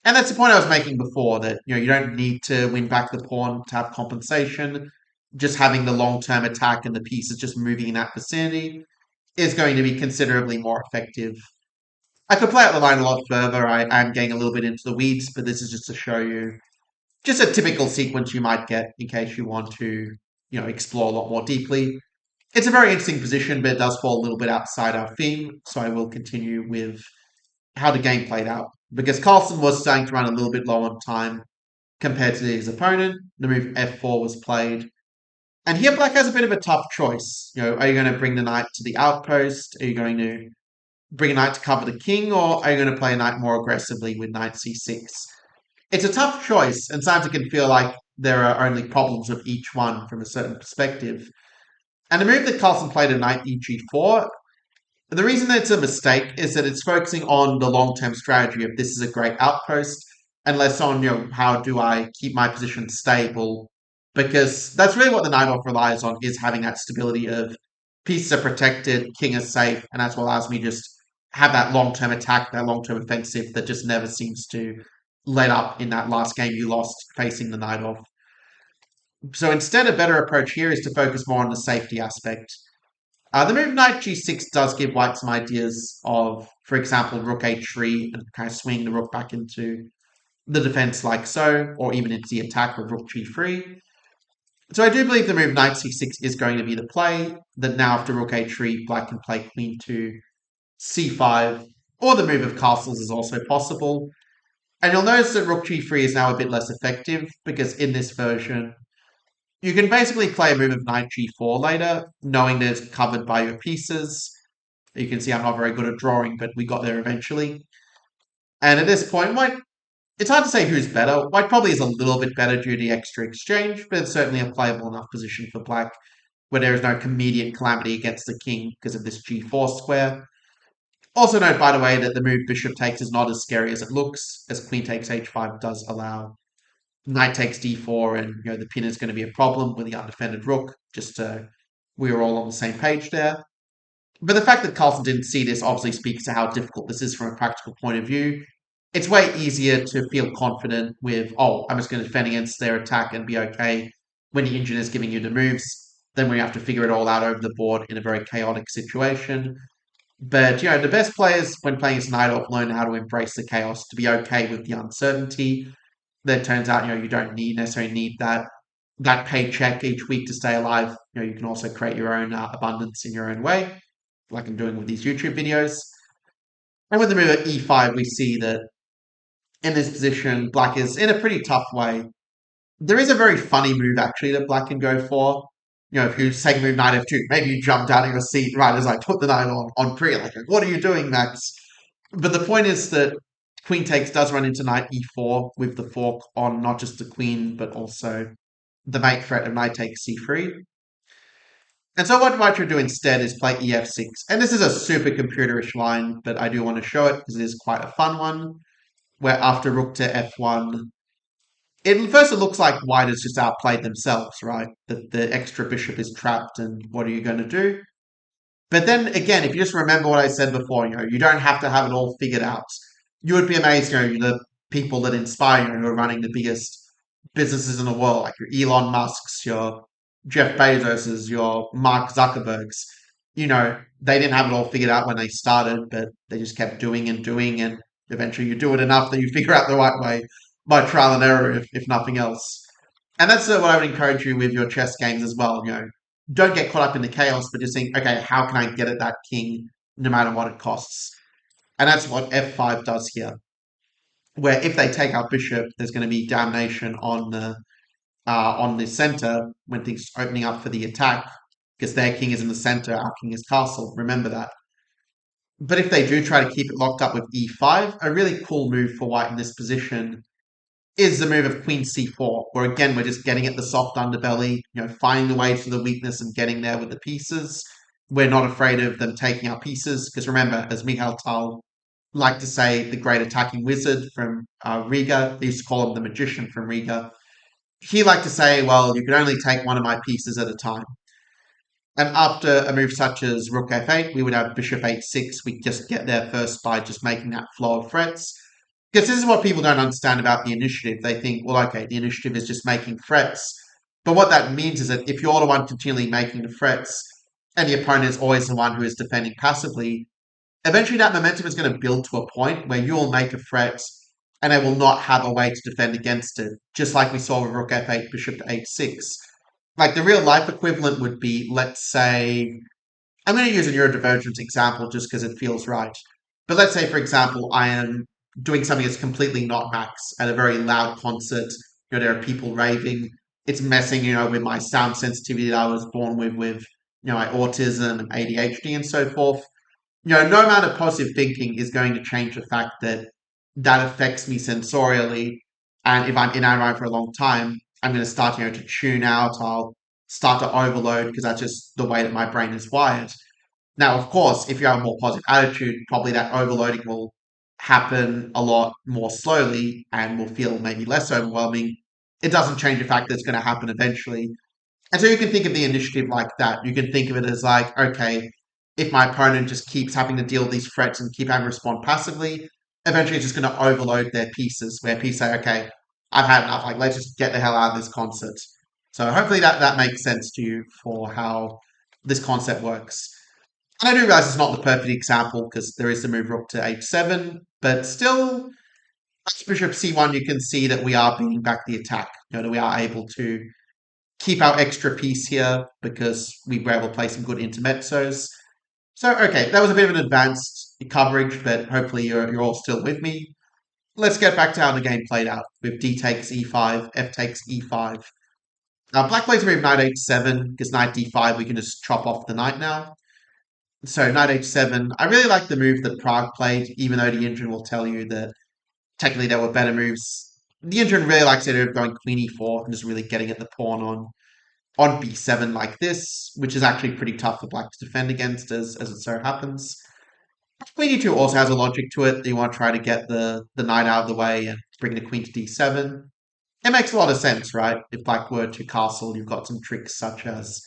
And that's the point I was making before, that you don't need to win back the pawn to have compensation. Just having the long-term attack and the pieces just moving in that vicinity is going to be considerably more effective. I could play out the line a lot further. I am getting a little bit into the weeds, but this is just to show you just a typical sequence you might get in case you want to, explore a lot more deeply. It's a very interesting position, but it does fall a little bit outside our theme, so I will continue with how the game played out. Because Carlsen was starting to run a little bit low on time compared to his opponent. The move f4 was played. And here black has a bit of a tough choice. Are you going to bring the knight to the outpost? Are you going to bring a knight to cover the king? Or are you going to play a knight more aggressively with knight c6? It's a tough choice, and sometimes it can feel like there are only problems with each one from a certain perspective. And the move that Carlsen played at knight eg4, the reason that it's a mistake is that it's focusing on the long-term strategy of this is a great outpost, and less on, how do I keep my position stable? Because that's really what the Najdorf relies on, is having that stability of pieces are protected, king is safe, and that's what allows me just have that long-term attack, that long-term offensive that just never seems to let up in that last game you lost facing the Najdorf. So instead, a better approach here is to focus more on the safety aspect. The move knight g6 does give white some ideas of, for example, rook h3 and kind of swing the rook back into the defense like so, or even into the attack with rook g3. So I do believe the move knight c6 is going to be the play, that now after rook h3, black can play queen to c5, or the move of castles is also possible. And you'll notice that rook g3 is now a bit less effective, because in this version, you can basically play a move of knight g4 later, knowing that it's covered by your pieces. You can see I'm not very good at drawing, but we got there eventually. And at this point, white, it's hard to say who's better. White probably is a little bit better due to the extra exchange, but it's certainly a playable enough position for black, where there is no immediate calamity against the king because of this g4 square. Also note, by the way, that the move bishop takes is not as scary as it looks, as queen takes h5 does allow knight takes d4, and the pin is going to be a problem with the undefended rook, just so we are all on the same page there. But the fact that Carlsen didn't see this obviously speaks to how difficult this is from a practical point of view. It's way easier to feel confident with, oh, I'm just going to defend against their attack and be okay when the engine is giving you the moves, then we have to figure it all out over the board in a very chaotic situation. But, the best players when playing as Najdorf learn how to embrace the chaos, to be okay with the uncertainty. That turns out, you don't necessarily need that paycheck each week to stay alive. You can also create your own abundance in your own way, like I'm doing with these YouTube videos. And with the move at e5, we see that in this position, black is in a pretty tough way. There is a very funny move, actually, that black can go for. If you say move knight f2, maybe you jump out of your seat right as I put the knight on pre. Like, what are you doing, Max? But the point is that queen takes does run into knight e4 with the fork on not just the queen, but also the mate threat of knight takes c3. And so what white should do instead is play ef6. And this is a super computerish line, but I do want to show it because it is quite a fun one, where after rook to f1, it looks like white has just outplayed themselves, right? That the extra bishop is trapped, and what are you going to do? But then again, if you just remember what I said before, you don't have to have it all figured out. You would be amazed, the people that inspire you who are running the biggest businesses in the world, like your Elon Musks, your Jeff Bezoses, your Mark Zuckerbergs. They didn't have it all figured out when they started, but they just kept doing and doing, and eventually you do it enough that you figure out the right way by trial and error, if nothing else. And that's what I would encourage you with your chess games as well. Don't get caught up in the chaos, but just think, okay, how can I get at that king no matter what it costs? And that's what f5 does here, where if they take our bishop, there's going to be damnation on the center when things are opening up for the attack, because their king is in the center, our king is castle. Remember that. But if they do try to keep it locked up with e5, a really cool move for white in this position is the move of queen c4, where again, we're just getting at the soft underbelly, finding the way to the weakness and getting there with the pieces. We're not afraid of them taking our pieces, because remember, as Mikhail Tal liked to say, the great attacking wizard from Riga, they used to call him the magician from Riga, he liked to say, well, you can only take one of my pieces at a time. And after a move such as rook f8, we would have bishop h6. We just get there first by just making that flow of threats. Because this is what people don't understand about the initiative. They think, well, okay, the initiative is just making threats. But what that means is that if you're the one continually making the threats, and the opponent is always the one who is defending passively, eventually that momentum is going to build to a point where you will make a threat and they will not have a way to defend against it. Just like we saw with rook f8, bishop to h6. Like the real life equivalent would be, let's say, I'm going to use a neurodivergent example just because it feels right. But let's say, for example, I am doing something that's completely not Max at a very loud concert. There are people raving. It's messing, with my sound sensitivity that I was born with, my autism and ADHD and so forth. No amount of positive thinking is going to change the fact that that affects me sensorially. And if I'm in our for a long time, I'm going to start, to tune out. I'll start to overload because that's just the way that my brain is wired. Now, of course, if you have a more positive attitude, probably that overloading will happen a lot more slowly and will feel maybe less overwhelming. It doesn't change the fact that it's going to happen eventually. And so you can think of the initiative like that. You can think of it as like, okay, if my opponent just keeps having to deal with these threats and keep having to respond passively, eventually it's just going to overload their pieces, where pieces say, okay, I've had enough, like let's just get the hell out of this concert. So hopefully that makes sense to you for how this concept works. And I do realize it's not the perfect example because there is the move rook to h7, but still, As bishop c1, you can see that we are beating back the attack. That we are able to keep our extra piece here because we were able to play some good intermezzos. So, okay, that was a bit of an advanced coverage, but hopefully you're all still with me. Let's get back to how the game played out with d takes e5, f takes e5. Now, black plays a move knight h7 because knight d5, we can just chop off the knight now. So, knight h7, I really like the move that Prague played, even though the engine will tell you that technically there were better moves. The engine really likes the idea of going queen e4 and just really getting at the pawn on b7 like this, which is actually pretty tough for black to defend against, as it so happens. Queen e2 also has a logic to it. You want to try to get the knight out of the way and bring the queen to d7. It makes a lot of sense, right? If black were to castle, you've got some tricks such as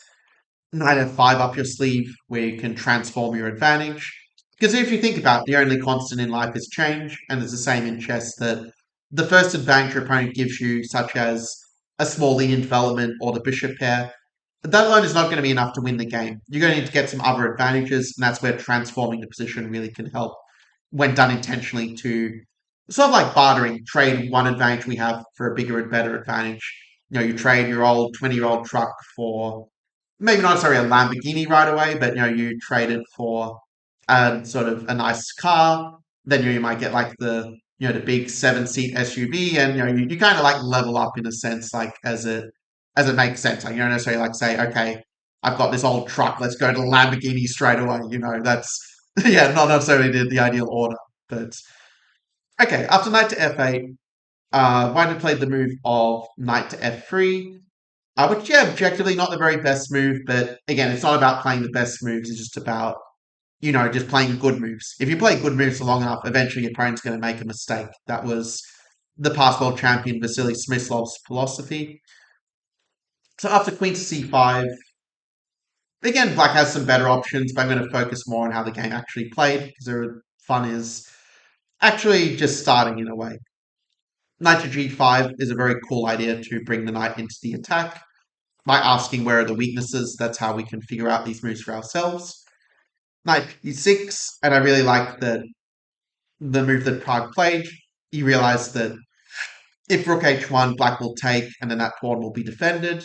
knight f5 up your sleeve, where you can transform your advantage. Because if you think about it, the only constant in life is change, and it's the same in chess that the first advantage your opponent gives you, such as a small lead in development or the bishop pair, that alone is not going to be enough to win the game. You're going to need to get some other advantages, and that's where transforming the position really can help when done intentionally to sort of like bartering, trade one advantage we have for a bigger and better advantage. You trade your old 20-year-old truck for maybe not necessarily a Lamborghini right away, but you trade it for sort of a nice car. Then you might get like the big 7-seat SUV, and you kind of like level up in a sense, like as it makes sense. Like you don't necessarily like say, okay, I've got this old truck, let's go to Lamborghini straight away. That's yeah, not necessarily the ideal order. But okay, after knight to f8, White had played the move of knight to f3. Which, yeah, objectively not the very best move, but again, it's not about playing the best moves, it's just about, just playing good moves. If you play good moves for long enough, eventually your opponent's going to make a mistake. That was the past world champion Vasily Smyslov's philosophy. So after queen to c5, again, black has some better options, but I'm going to focus more on how the game actually played, because the fun is actually just starting in a way. Knight to g5 is a very cool idea to bring the knight into the attack. By asking where are the weaknesses, that's how we can figure out these moves for ourselves. Knight e6, and I really like that the move that Prague played. You realize that if rook h1, black will take, and then that pawn will be defended.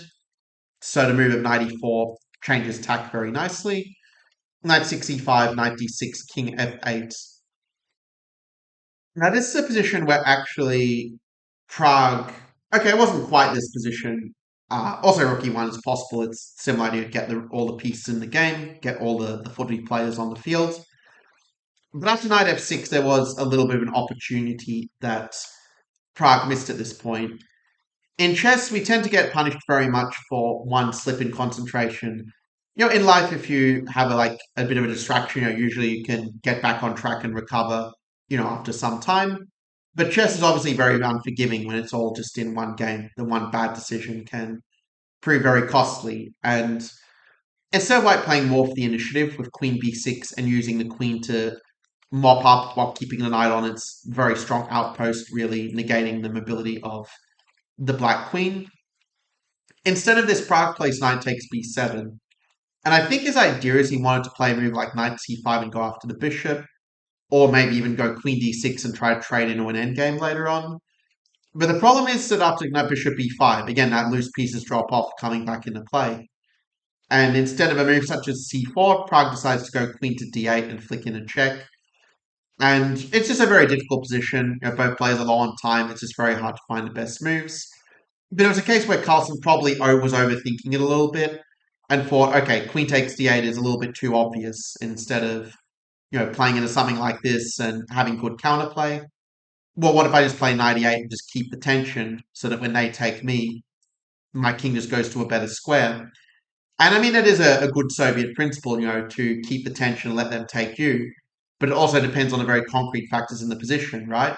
So the move of knight e4 changes tack very nicely. Knight 6 e5, knight d6, king f8. Now this is a position where actually Prague, okay, it wasn't quite this position. Also, rook e1 is possible. It's similar idea, get all the pieces in the game, get all the footy players on the field. But after knight f6, there was a little bit of an opportunity that Prague missed at this point. In chess, we tend to get punished very much for one slip in concentration. In life, if you have a bit of a distraction, usually you can get back on track and recover, after some time. But chess is obviously very unforgiving when it's all just in one game. The one bad decision can prove very costly. And instead of white playing more for the initiative with queen b6 and using the queen to mop up while keeping the knight on its very strong outpost, really negating the mobility of the black queen. Instead of this, Prague plays knight takes b7. And I think his idea is he wanted to play a move like knight c5 and go after the bishop, or maybe even go queen d6 and try to trade into an endgame later on. But the problem is that after knight bishop b5, again, that loose pieces drop off coming back into play. And instead of a move such as c4, Prague decides to go queen to d8 and flick in a check. And it's just a very difficult position. Both players are low on time. It's just very hard to find the best moves. But it was a case where Carlsen probably was overthinking it a little bit and thought, okay, queen takes d8 is a little bit too obvious. Instead of, playing into something like this and having good counterplay, well, what if I just play knight e8 and just keep the tension so that when they take me, my king just goes to a better square? And I mean, that is a good Soviet principle, to keep the tension and let them take you. But it also depends on the very concrete factors in the position, right?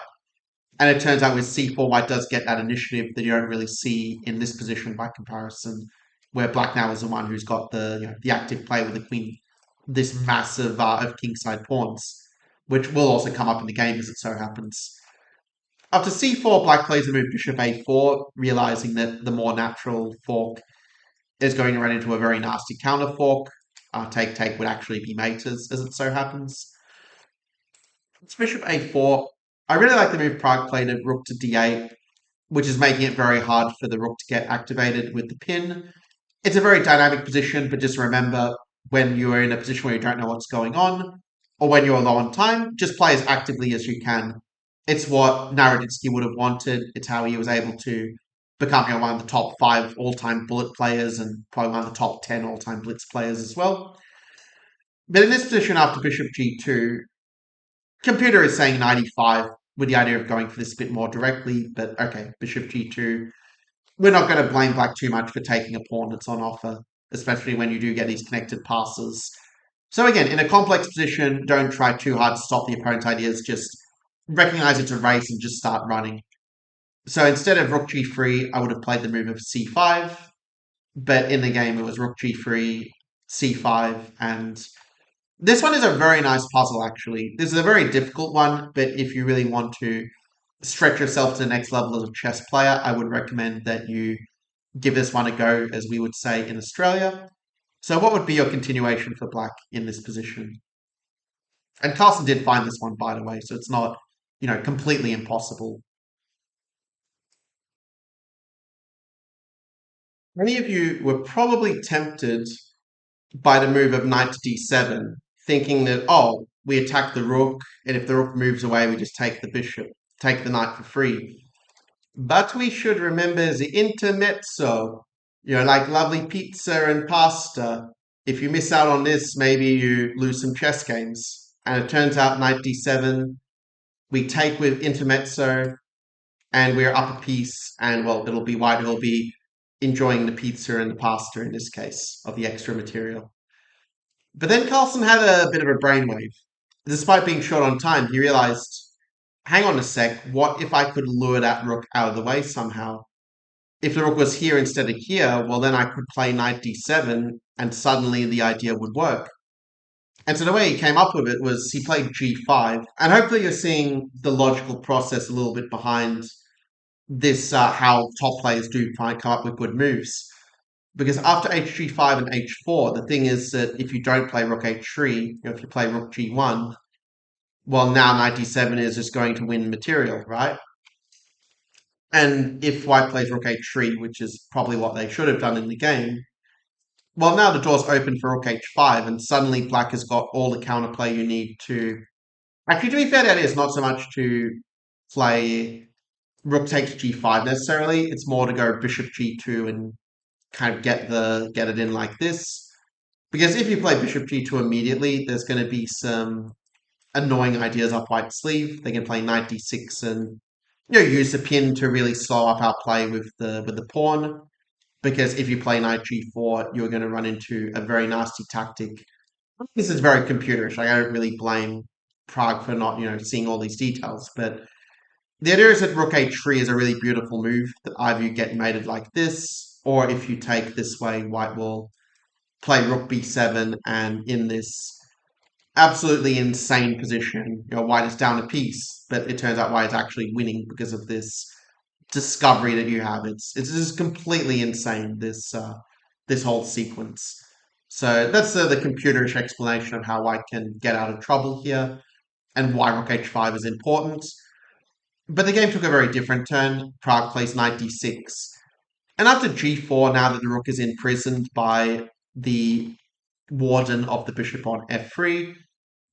And it turns out with c4, white does get that initiative that you don't really see in this position by comparison, where black now is the one who's got the active play with the queen, this massive of kingside pawns, which will also come up in the game as it so happens. After c4, black plays the move bishop a4, realizing that the more natural fork is going to run into a very nasty counter fork. Take would actually be mate as it so happens. It's bishop a4. I really like the move Prague played at rook to d8, which is making it very hard for the rook to get activated with the pin. It's a very dynamic position, but just remember when you're in a position where you don't know what's going on, or when you're low on time, just play as actively as you can. It's what Naroditsky would have wanted. It's how he was able to become one of the top 5 all-time bullet players and probably one of the top 10 all-time blitz players as well. But in this position after bishop g2, computer is saying 95 with the idea of going for this a bit more directly, but okay, bishop g2. We're not going to blame black too much for taking a pawn that's on offer, especially when you do get these connected passes. So again, in a complex position, don't try too hard to stop the opponent's ideas. Just recognize it's a race and just start running. So instead of rook g3, I would have played the move of c5. But in the game, it was rook g3, c5, and this one is a very nice puzzle, actually. This is a very difficult one, but if you really want to stretch yourself to the next level as a chess player, I would recommend that you give this one a go, as we would say in Australia. So what would be your continuation for black in this position? And Carlsen did find this one, by the way, so it's not, completely impossible. Many of you were probably tempted by the move of knight to d7, thinking that, oh, we attack the rook, and if the rook moves away, we just take the bishop, take the knight for free. But we should remember the intermezzo, like lovely pizza and pasta. If you miss out on this, maybe you lose some chess games. And it turns out knight d7, we take with intermezzo, and we're up a piece, and well, it'll be white, it'll be enjoying the pizza and the pasta in this case, of the extra material. But then Carlsen had a bit of a brainwave. Despite being short on time, he realized, hang on a sec, what if I could lure that rook out of the way somehow? If the rook was here instead of here, well, then I could play knight d7, and suddenly the idea would work. And so the way he came up with it was he played g5, and hopefully you're seeing the logical process a little bit behind this, how top players do come up with good moves. Because after hg5 and h4, the thing is that if you don't play rook h3, if you play rook g1, well, now knight d7 is just going to win material, right? And if white plays rook h3, which is probably what they should have done in the game, well, now the door's open for rook h5, and suddenly black has got all the counterplay you need to... Actually, to be fair, that is not so much to play rook takes g5 necessarily. It's more to go bishop g2 and kind of get it in like this. Because if you play bishop g2 immediately, there's going to be some annoying ideas up white's sleeve. They can play knight d6 and use the pin to really slow up our play with the pawn. Because if you play knight g4, you're going to run into a very nasty tactic. This is very computerish. I don't really blame Prague for not, seeing all these details. But the idea is that rook h3 is a really beautiful move that either you get mated like this, or if you take this way, white will play rook b7, and in this absolutely insane position, white is down a piece, but it turns out white is actually winning because of this discovery that you have. It's just completely insane, this whole sequence. So that's the computerish explanation of how white can get out of trouble here and why rook h5 is important. But the game took a very different turn. Prague plays knight d6. And after g4, now that the rook is imprisoned by the warden of the bishop on f3,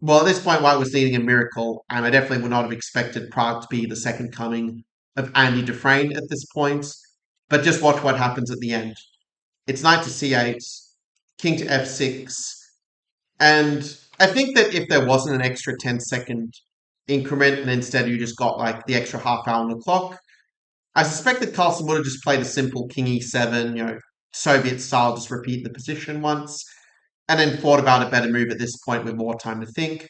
well, at this point, white was needing a miracle, and I definitely would not have expected Prague to be the second coming of Andy Dufresne at this point. But just watch what happens at the end. It's knight to c8, king to f6, and I think that if there wasn't an extra 10-second increment and instead you just got like the extra half hour on the clock, I suspect that Carlsen would have just played a simple king e7, Soviet style, just repeat the position once, and then thought about a better move at this point with more time to think.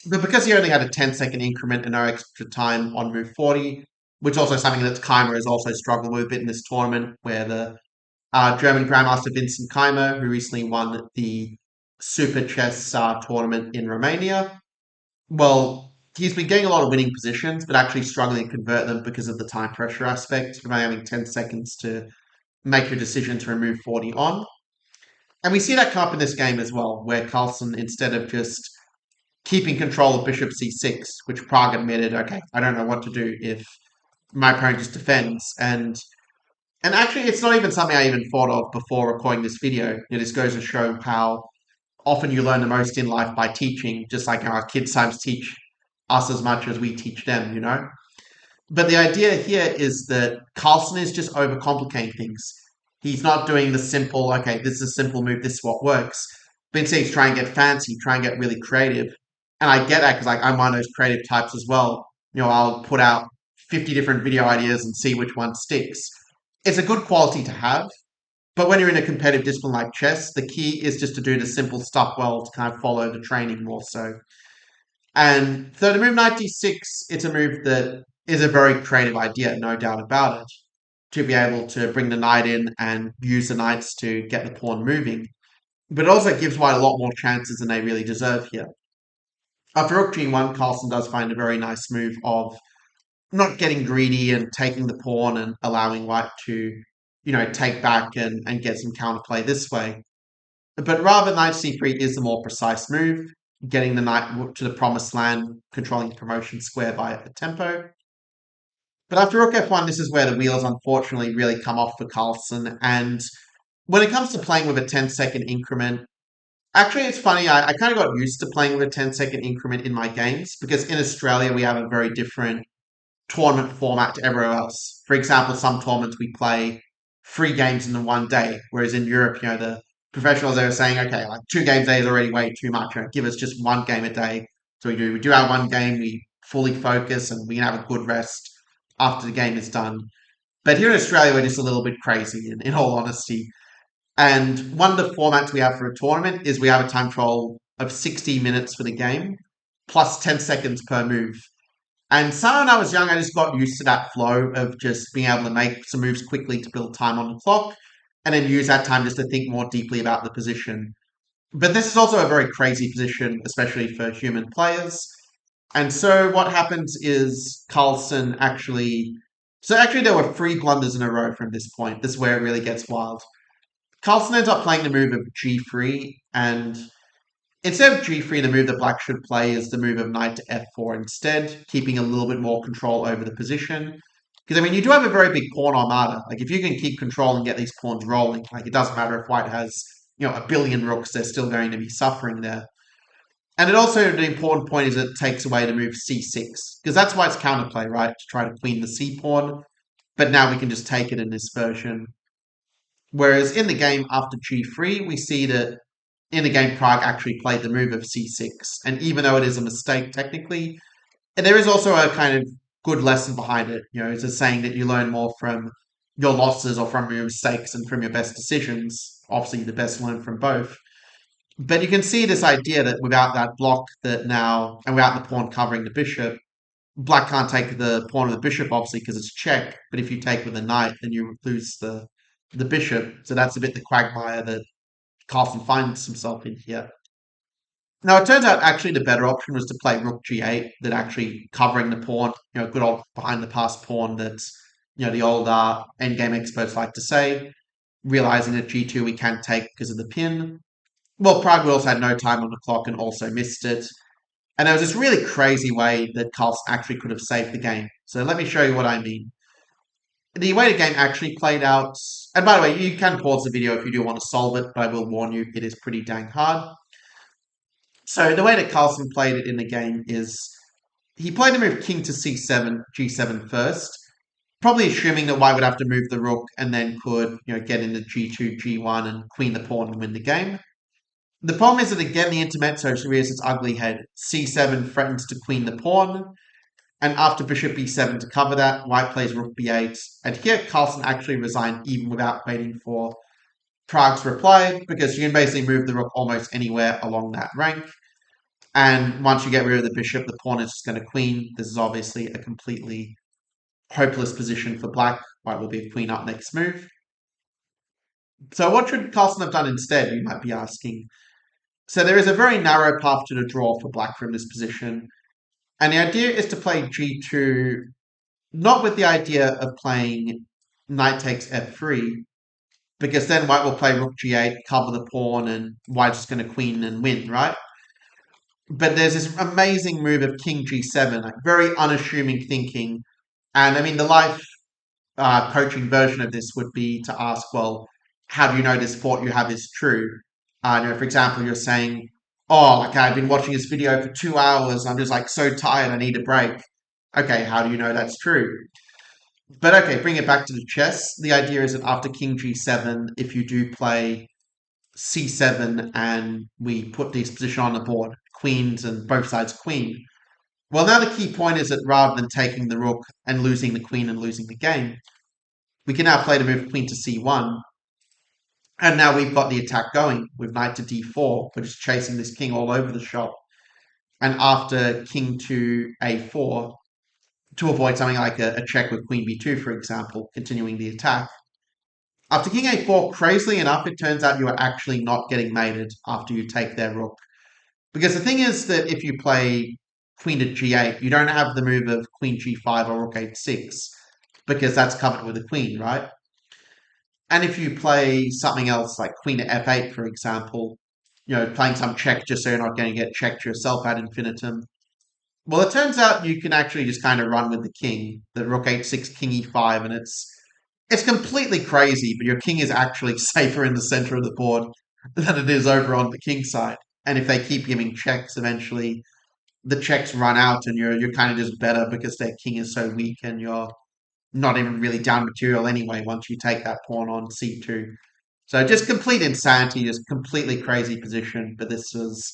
But because he only had a 10-second increment and no extra time on move 40, which is also something that Keimer has also struggled with a bit in this tournament, where the German Grandmaster Vincent Keimer, who recently won the Super Chess tournament in Romania, well, he's been getting a lot of winning positions, but actually struggling to convert them because of the time pressure aspect, of only having 10 seconds to make your decision to remove 40 on. And we see that come up in this game as well, where Carlsen, instead of just keeping control of bishop c6, which Prague admitted, okay, I don't know what to do if my opponent just defends. And actually, it's not even something I even thought of before recording this video. This goes to show how often you learn the most in life by teaching, just like our kids sometimes teach us as much as we teach them. But the idea here is that Carlsen is just overcomplicating things. He's not doing the simple, okay, this is a simple move, this is what works. But instead, he's trying to get fancy, trying to get really creative. And I get that because I'm one of those creative types as well. I'll put out 50 different video ideas and see which one sticks. It's a good quality to have, but when you're in a competitive discipline like chess, the key is just to do the simple stuff well to kind of follow the training more so. And so the move knight d6, it's a move that is a very creative idea, no doubt about it, to be able to bring the knight in and use the knights to get the pawn moving. But it also gives white a lot more chances than they really deserve here. After rook g1, Carlsen does find a very nice move of not getting greedy and taking the pawn and allowing white to, take back and get some counterplay this way. But rather, knight c3 is the more precise move, getting the knight to the promised land, controlling the promotion square by a tempo. But after rook f1, this is where the wheels unfortunately really come off for Carlsen. And when it comes to playing with a 10-second increment, actually it's funny, I kind of got used to playing with a 10-second increment in my games because in Australia we have a very different tournament format to everywhere else. For example, some tournaments we play 3 games in one day, whereas in Europe, the professionals they were saying, okay, like 2 games a day is already way too much. Give us just 1 game a day. So we do our 1 game, we fully focus, and we can have a good rest after the game is done. But here in Australia, we're just a little bit crazy, in all honesty. And one of the formats we have for a tournament is we have a time control of 60 minutes for the game, plus 10 seconds per move. And so when I was young, I just got used to that flow of just being able to make some moves quickly to build time on the clock, and then use that time just to think more deeply about the position. But this is also a very crazy position, especially for human players. And so what happens is Carlsen actually... So actually there were 3 blunders in a row from this point. This is where it really gets wild. Carlsen ends up playing the move of g3, and instead of g3, the move that black should play is the move of knight to f4 instead, keeping a little bit more control over the position. Because, you do have a very big pawn armada. Like, if you can keep control and get these pawns rolling, it doesn't matter if white has, a billion rooks, they're still going to be suffering there. And it also, the important point is it takes away the move c6, because that's why it's counterplay, right? To try to queen the c pawn. But now we can just take it in this version. Whereas in the game after g3, we see that in the game Prague actually played the move of c6. And even though it is a mistake technically, there is also a kind of good lesson behind it. It's a saying that you learn more from your losses or from your mistakes and from your best decisions. Obviously, the best learn from both. But you can see this idea that without that block that now, and without the pawn covering the bishop, black can't take the pawn of the bishop, obviously, because it's check. But if you take with the knight, then you lose the bishop. So that's a bit the quagmire that Carlsen finds himself in here. Now, it turns out actually the better option was to play rook g8, that actually covering the pawn, good old behind the pass pawn that's, the old endgame experts like to say, realizing that g2 we can't take because of the pin. Well, Prague also had no time on the clock and also missed it. And there was this really crazy way that Carlsen actually could have saved the game. So let me show you what I mean. The way the game actually played out, and by the way, you can pause the video if you do want to solve it, but I will warn you, it is pretty dang hard. So the way that Carlsen played it in the game is he played the move king to c7, g7 first, probably assuming that white would have to move the rook and then could, get into g2, g1 and queen the pawn and win the game. The problem is that again the intermezzo rears its ugly head. c7 threatens to queen the pawn, and after bishop b7 to cover that, white plays rook b8, and here Carlsen actually resigned even without waiting for Prague's reply, because you can basically move the rook almost anywhere along that rank. And once you get rid of the bishop, the pawn is just going to queen. This is obviously a completely hopeless position for black. White will be a queen up next move. So what should Carlsen have done instead, you might be asking? So there is a very narrow path to the draw for black from this position. And the idea is to play g2, not with the idea of playing knight takes f3, because then white will play rook g8, cover the pawn, and white's just going to queen and win, right? But there's this amazing move of King G7, like very unassuming thinking. And I mean, the life coaching version of this would be to ask, well, how do you know this thought you have is true? For example, you're saying, oh, like I've been watching this video for 2 hours. I'm just like so tired. I need a break. Okay, how do you know that's true? But okay, bring it back to the chess. The idea is that after King G7, if you do play C7 and we put this position on the board, queens and both sides queen. Well, now the key point is that rather than taking the rook and losing the queen and losing the game, we can now play the move queen to C1. And now we've got the attack going with knight to D4. We're just chasing this king all over the shop. And after king to A4, to avoid something like a check with queen B2, for example, continuing the attack. After king A4, crazily enough, it turns out you are actually not getting mated after you take their rook. Because the thing is that if you play queen to G8, you don't have the move of queen G5 or rook H6, because that's covered with a queen, right? And if you play something else like queen to F8, for example, playing some check just so you're not going to get checked yourself ad infinitum. Well, it turns out you can actually just kind of run with the king, the rook H6, king E5, and it's completely crazy, but your king is actually safer in the center of the board than it is over on the king side. And if they keep giving checks, eventually the checks run out, and you're kind of just better because their king is so weak, and you're not even really down material anyway once you take that pawn on c2. So just complete insanity, just completely crazy position. But this was,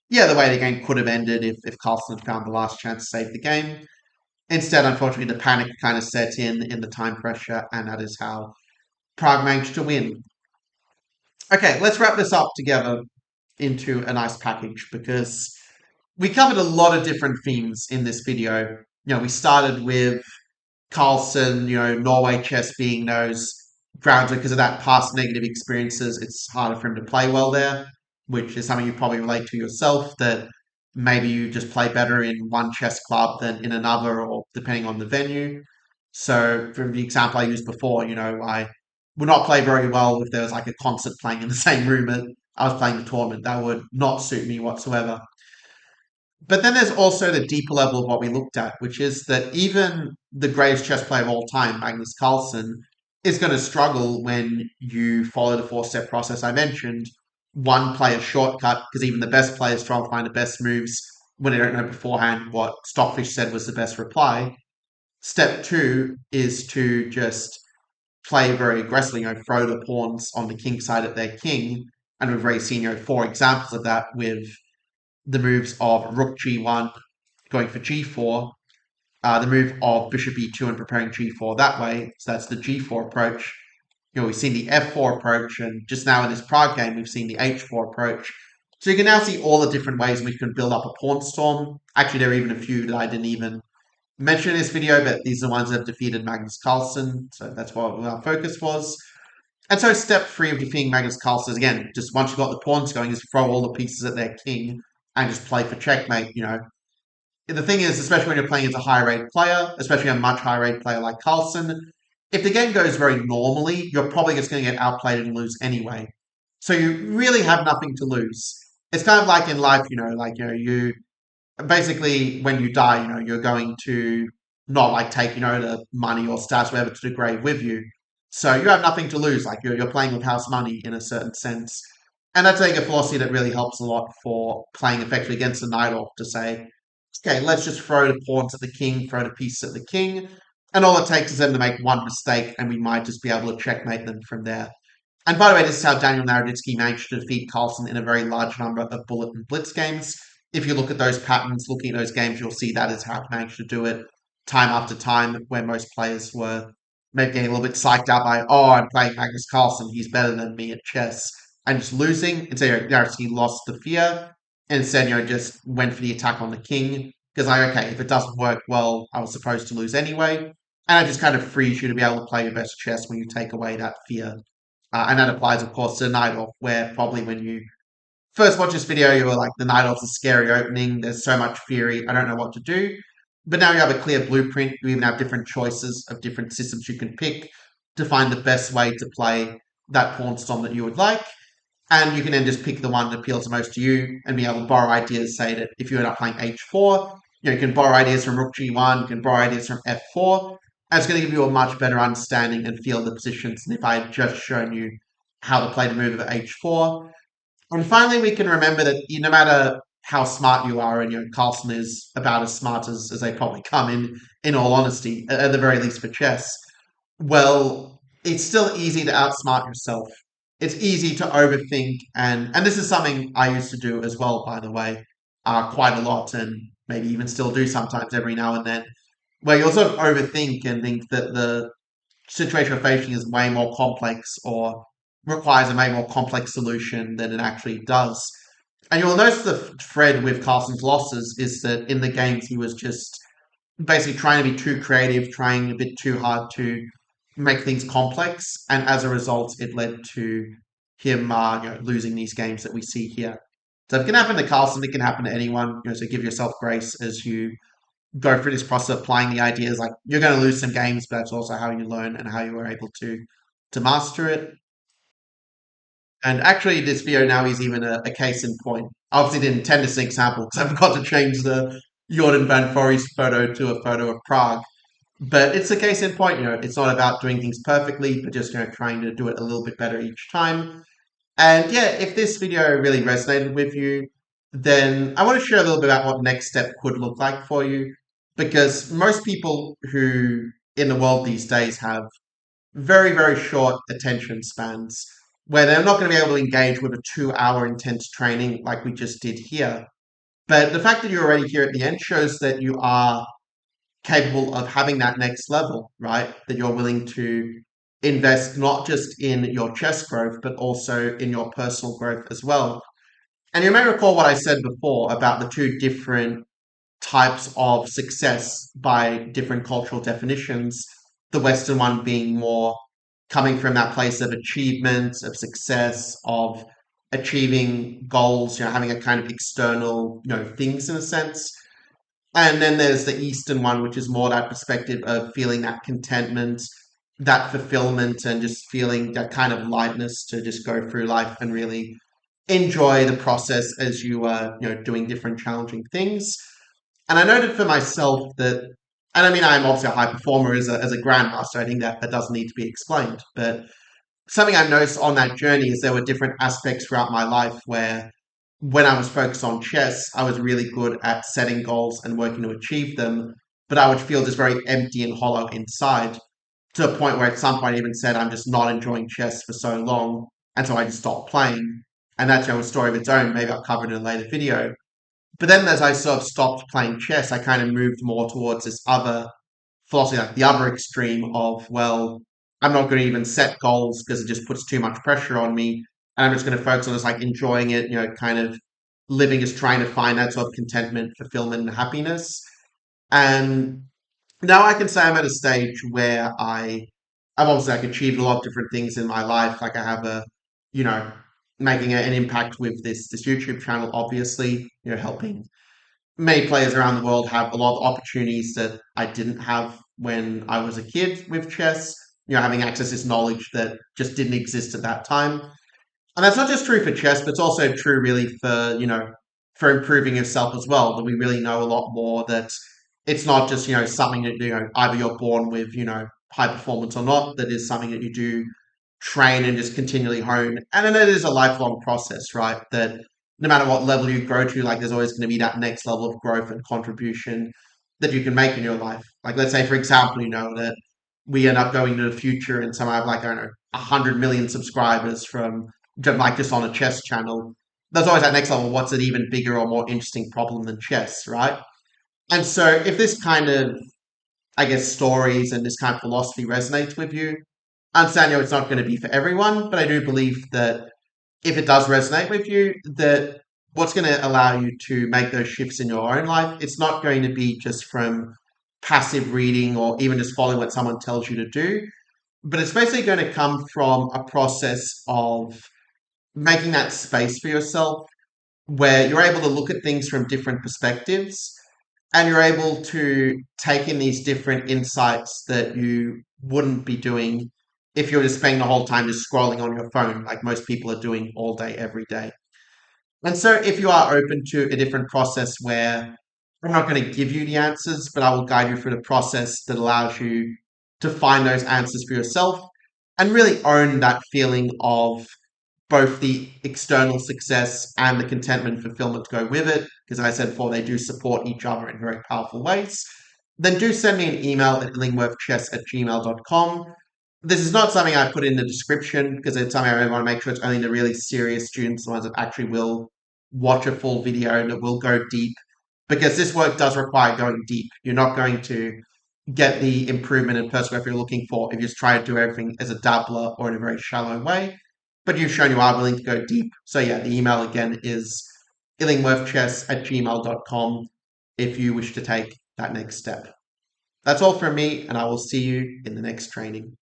yeah, the way the game could have ended if Carlsen had found the last chance to save the game. Instead, unfortunately, the panic kind of set in the time pressure, and that is how Prague managed to win. Okay, let's wrap this up together into a nice package because we covered a lot of different themes in this video. We started with Carlsen, Norway chess being those grounds because of that past negative experiences, it's harder for him to play well there, which is something you probably relate to yourself, that maybe you just play better in one chess club than in another, or depending on the venue. So, for the example I used before, I would not play very well if there was like a concert playing in the same room that I was playing the tournament. That would not suit me whatsoever. But then there's also the deeper level of what we looked at, which is that even the greatest chess player of all time, Magnus Carlsen, is going to struggle when you follow the four-step process I mentioned. One, play a shortcut, because even the best players try to find the best moves when they don't know beforehand what Stockfish said was the best reply. Step two is to just play very aggressively, throw the pawns on the king side at their king. And we've already seen, 4 examples of that with the moves of rook g1 going for g4, the move of bishop e2 and preparing g4 that way. So that's the g4 approach. We've seen the f4 approach, and just now in this Prague game, we've seen the h4 approach. So you can now see all the different ways we can build up a pawn storm. Actually, there are even a few that I didn't even mention in this video, but these are the ones that have defeated Magnus Carlsen. So that's what our focus was. And so step 3 of defeating Magnus Carlsen is, again, just once you've got the pawns going, is throw all the pieces at their king and just play for checkmate. The thing is, especially when you're playing as a high-rate player, especially a much higher-rate player like Carlsen, if the game goes very normally, you're probably just going to get outplayed and lose anyway. So you really have nothing to lose. It's kind of like in life, you basically, when you die, you're going to not like take, the money or status, whatever, to the grave with you. So you have nothing to lose. Like you're playing with house money in a certain sense. And that's like a philosophy that really helps a lot for playing effectively against the Najdorf, to say, okay, let's just throw the pawns at the king, throw the pieces at the king, and all it takes is them to make one mistake, and we might just be able to checkmate them from there. And by the way, this is how Daniel Naroditsky managed to defeat Carlsen in a very large number of bullet and blitz games. If you look at those patterns, looking at those games, you'll see that is how he managed to do it time after time, where most players were maybe getting a little bit psyched out by, oh, I'm playing Magnus Carlsen, he's better than me at chess, and just losing. Instead, Naroditsky lost the fear, and instead, just went for the attack on the king. Because okay, if it doesn't work well, I was supposed to lose anyway. And it just kind of frees you to be able to play your best chess when you take away that fear. And that applies, of course, to Najdorf, where probably when you first watch this video, you were like, the Najdorf's a scary opening. There's so much fury. I don't know what to do. But now you have a clear blueprint. You even have different choices of different systems you can pick to find the best way to play that pawn storm that you would like. And you can then just pick the one that appeals the most to you and be able to borrow ideas. Say that if you end up playing h4, you can borrow ideas from rook g1, you can borrow ideas from f4. And it's going to give you a much better understanding and feel of the positions than if I had just shown you how to play the move of h4. And finally, we can remember that no matter how smart you are, and Carlsen is about as smart as they probably come in all honesty, at the very least for chess. Well, it's still easy to outsmart yourself. It's easy to overthink, and this is something I used to do as well, by the way, quite a lot, and maybe even still do sometimes every now and then, where you'll sort of overthink and think that the situation you're facing is way more complex or requires a way more complex solution than it actually does. And you'll notice the thread with Carlsen's losses is that in the games he was just basically trying to be too creative, trying a bit too hard to make things complex, and as a result, it led to him losing these games that we see here. So if it can happen to Carlsen, it can happen to anyone. So give yourself grace as you go through this process of applying the ideas. Like you're going to lose some games, but that's also how you learn and how you were able to master it. And actually, this video now is even a case in point. I obviously didn't intend this as an example because I forgot to change the Jordan Van Foreest photo to a photo of Prague. But it's a case in point. It's not about doing things perfectly, but just trying to do it a little bit better each time. And yeah, if this video really resonated with you, then I want to share a little bit about what next step could look like for you. Because most people who in the world these days have very, very short attention spans where they're not going to be able to engage with a 2 hour intense training like we just did here. But the fact that you're already here at the end shows that you are capable of having that next level, right? That you're willing to invest not just in your chess growth, but also in your personal growth as well. And you may recall what I said before about the two different types of success by different cultural definitions. The Western one being more coming from that place of achievement, of success, of achieving goals, having a kind of external, things in a sense. And then there's the Eastern one, which is more that perspective of feeling that contentment, that fulfillment, and just feeling that kind of lightness to just go through life and really enjoy the process as you are, doing different challenging things. And I noted for myself that, and I mean, I'm obviously a high performer as a grandmaster. I think that doesn't need to be explained. But something I noticed on that journey is there were different aspects throughout my life where when I was focused on chess, I was really good at setting goals and working to achieve them. But I would feel just very empty and hollow inside to a point where at some point I even said, I'm just not enjoying chess for so long. And so I just stopped playing. And that's a story of its own. Maybe I'll cover it in a later video. But then as I sort of stopped playing chess, I kind of moved more towards this other philosophy, like the other extreme of, well, I'm not going to even set goals because it just puts too much pressure on me. And I'm just going to focus on just like enjoying it, kind of living, just trying to find that sort of contentment, fulfillment, and happiness. And now I can say I'm at a stage where I've obviously like achieved a lot of different things in my life. Like I have you know, making an impact with this YouTube channel, obviously, helping many players around the world have a lot of opportunities that I didn't have when I was a kid with chess. Having access to this knowledge that just didn't exist at that time. And that's not just true for chess, but it's also true really for, for improving yourself as well. That we really know a lot more that it's not just, something that, either you're born with, high performance or not, that is something that you do train and just continually hone. And then it is a lifelong process, right? That no matter what level you grow to, like there's always going to be that next level of growth and contribution that you can make in your life. Like let's say, for example, that we end up going to the future and somehow have like, I don't know, 100 million subscribers from like just on a chess channel. There's always that next level. What's an even bigger or more interesting problem than chess, right? And so if this kind of, I guess, stories and this kind of philosophy resonates with you, I understand, it's not going to be for everyone, but I do believe that if it does resonate with you, that what's going to allow you to make those shifts in your own life, it's not going to be just from passive reading or even just following what someone tells you to do, but it's basically going to come from a process of making that space for yourself where you're able to look at things from different perspectives and you're able to take in these different insights that you wouldn't be doing if you're just spending the whole time just scrolling on your phone, like most people are doing all day, every day. And so, if you are open to a different process where I'm not going to give you the answers, but I will guide you through the process that allows you to find those answers for yourself and really own that feeling of both the external success and the contentment and fulfillment to go with it, because as I said before, they do support each other in very powerful ways, then do send me an email at illingworthchess@gmail.com. This is not something I put in the description because it's something I really want to make sure it's only the really serious students, the ones that actually will watch a full video and that will go deep, because this work does require going deep. You're not going to get the improvement in personal growth you're looking for if you just try to do everything as a dabbler or in a very shallow way. But you've shown you are willing to go deep. So yeah, the email again is illingworthchess@gmail.com if you wish to take that next step. That's all from me, and I will see you in the next training.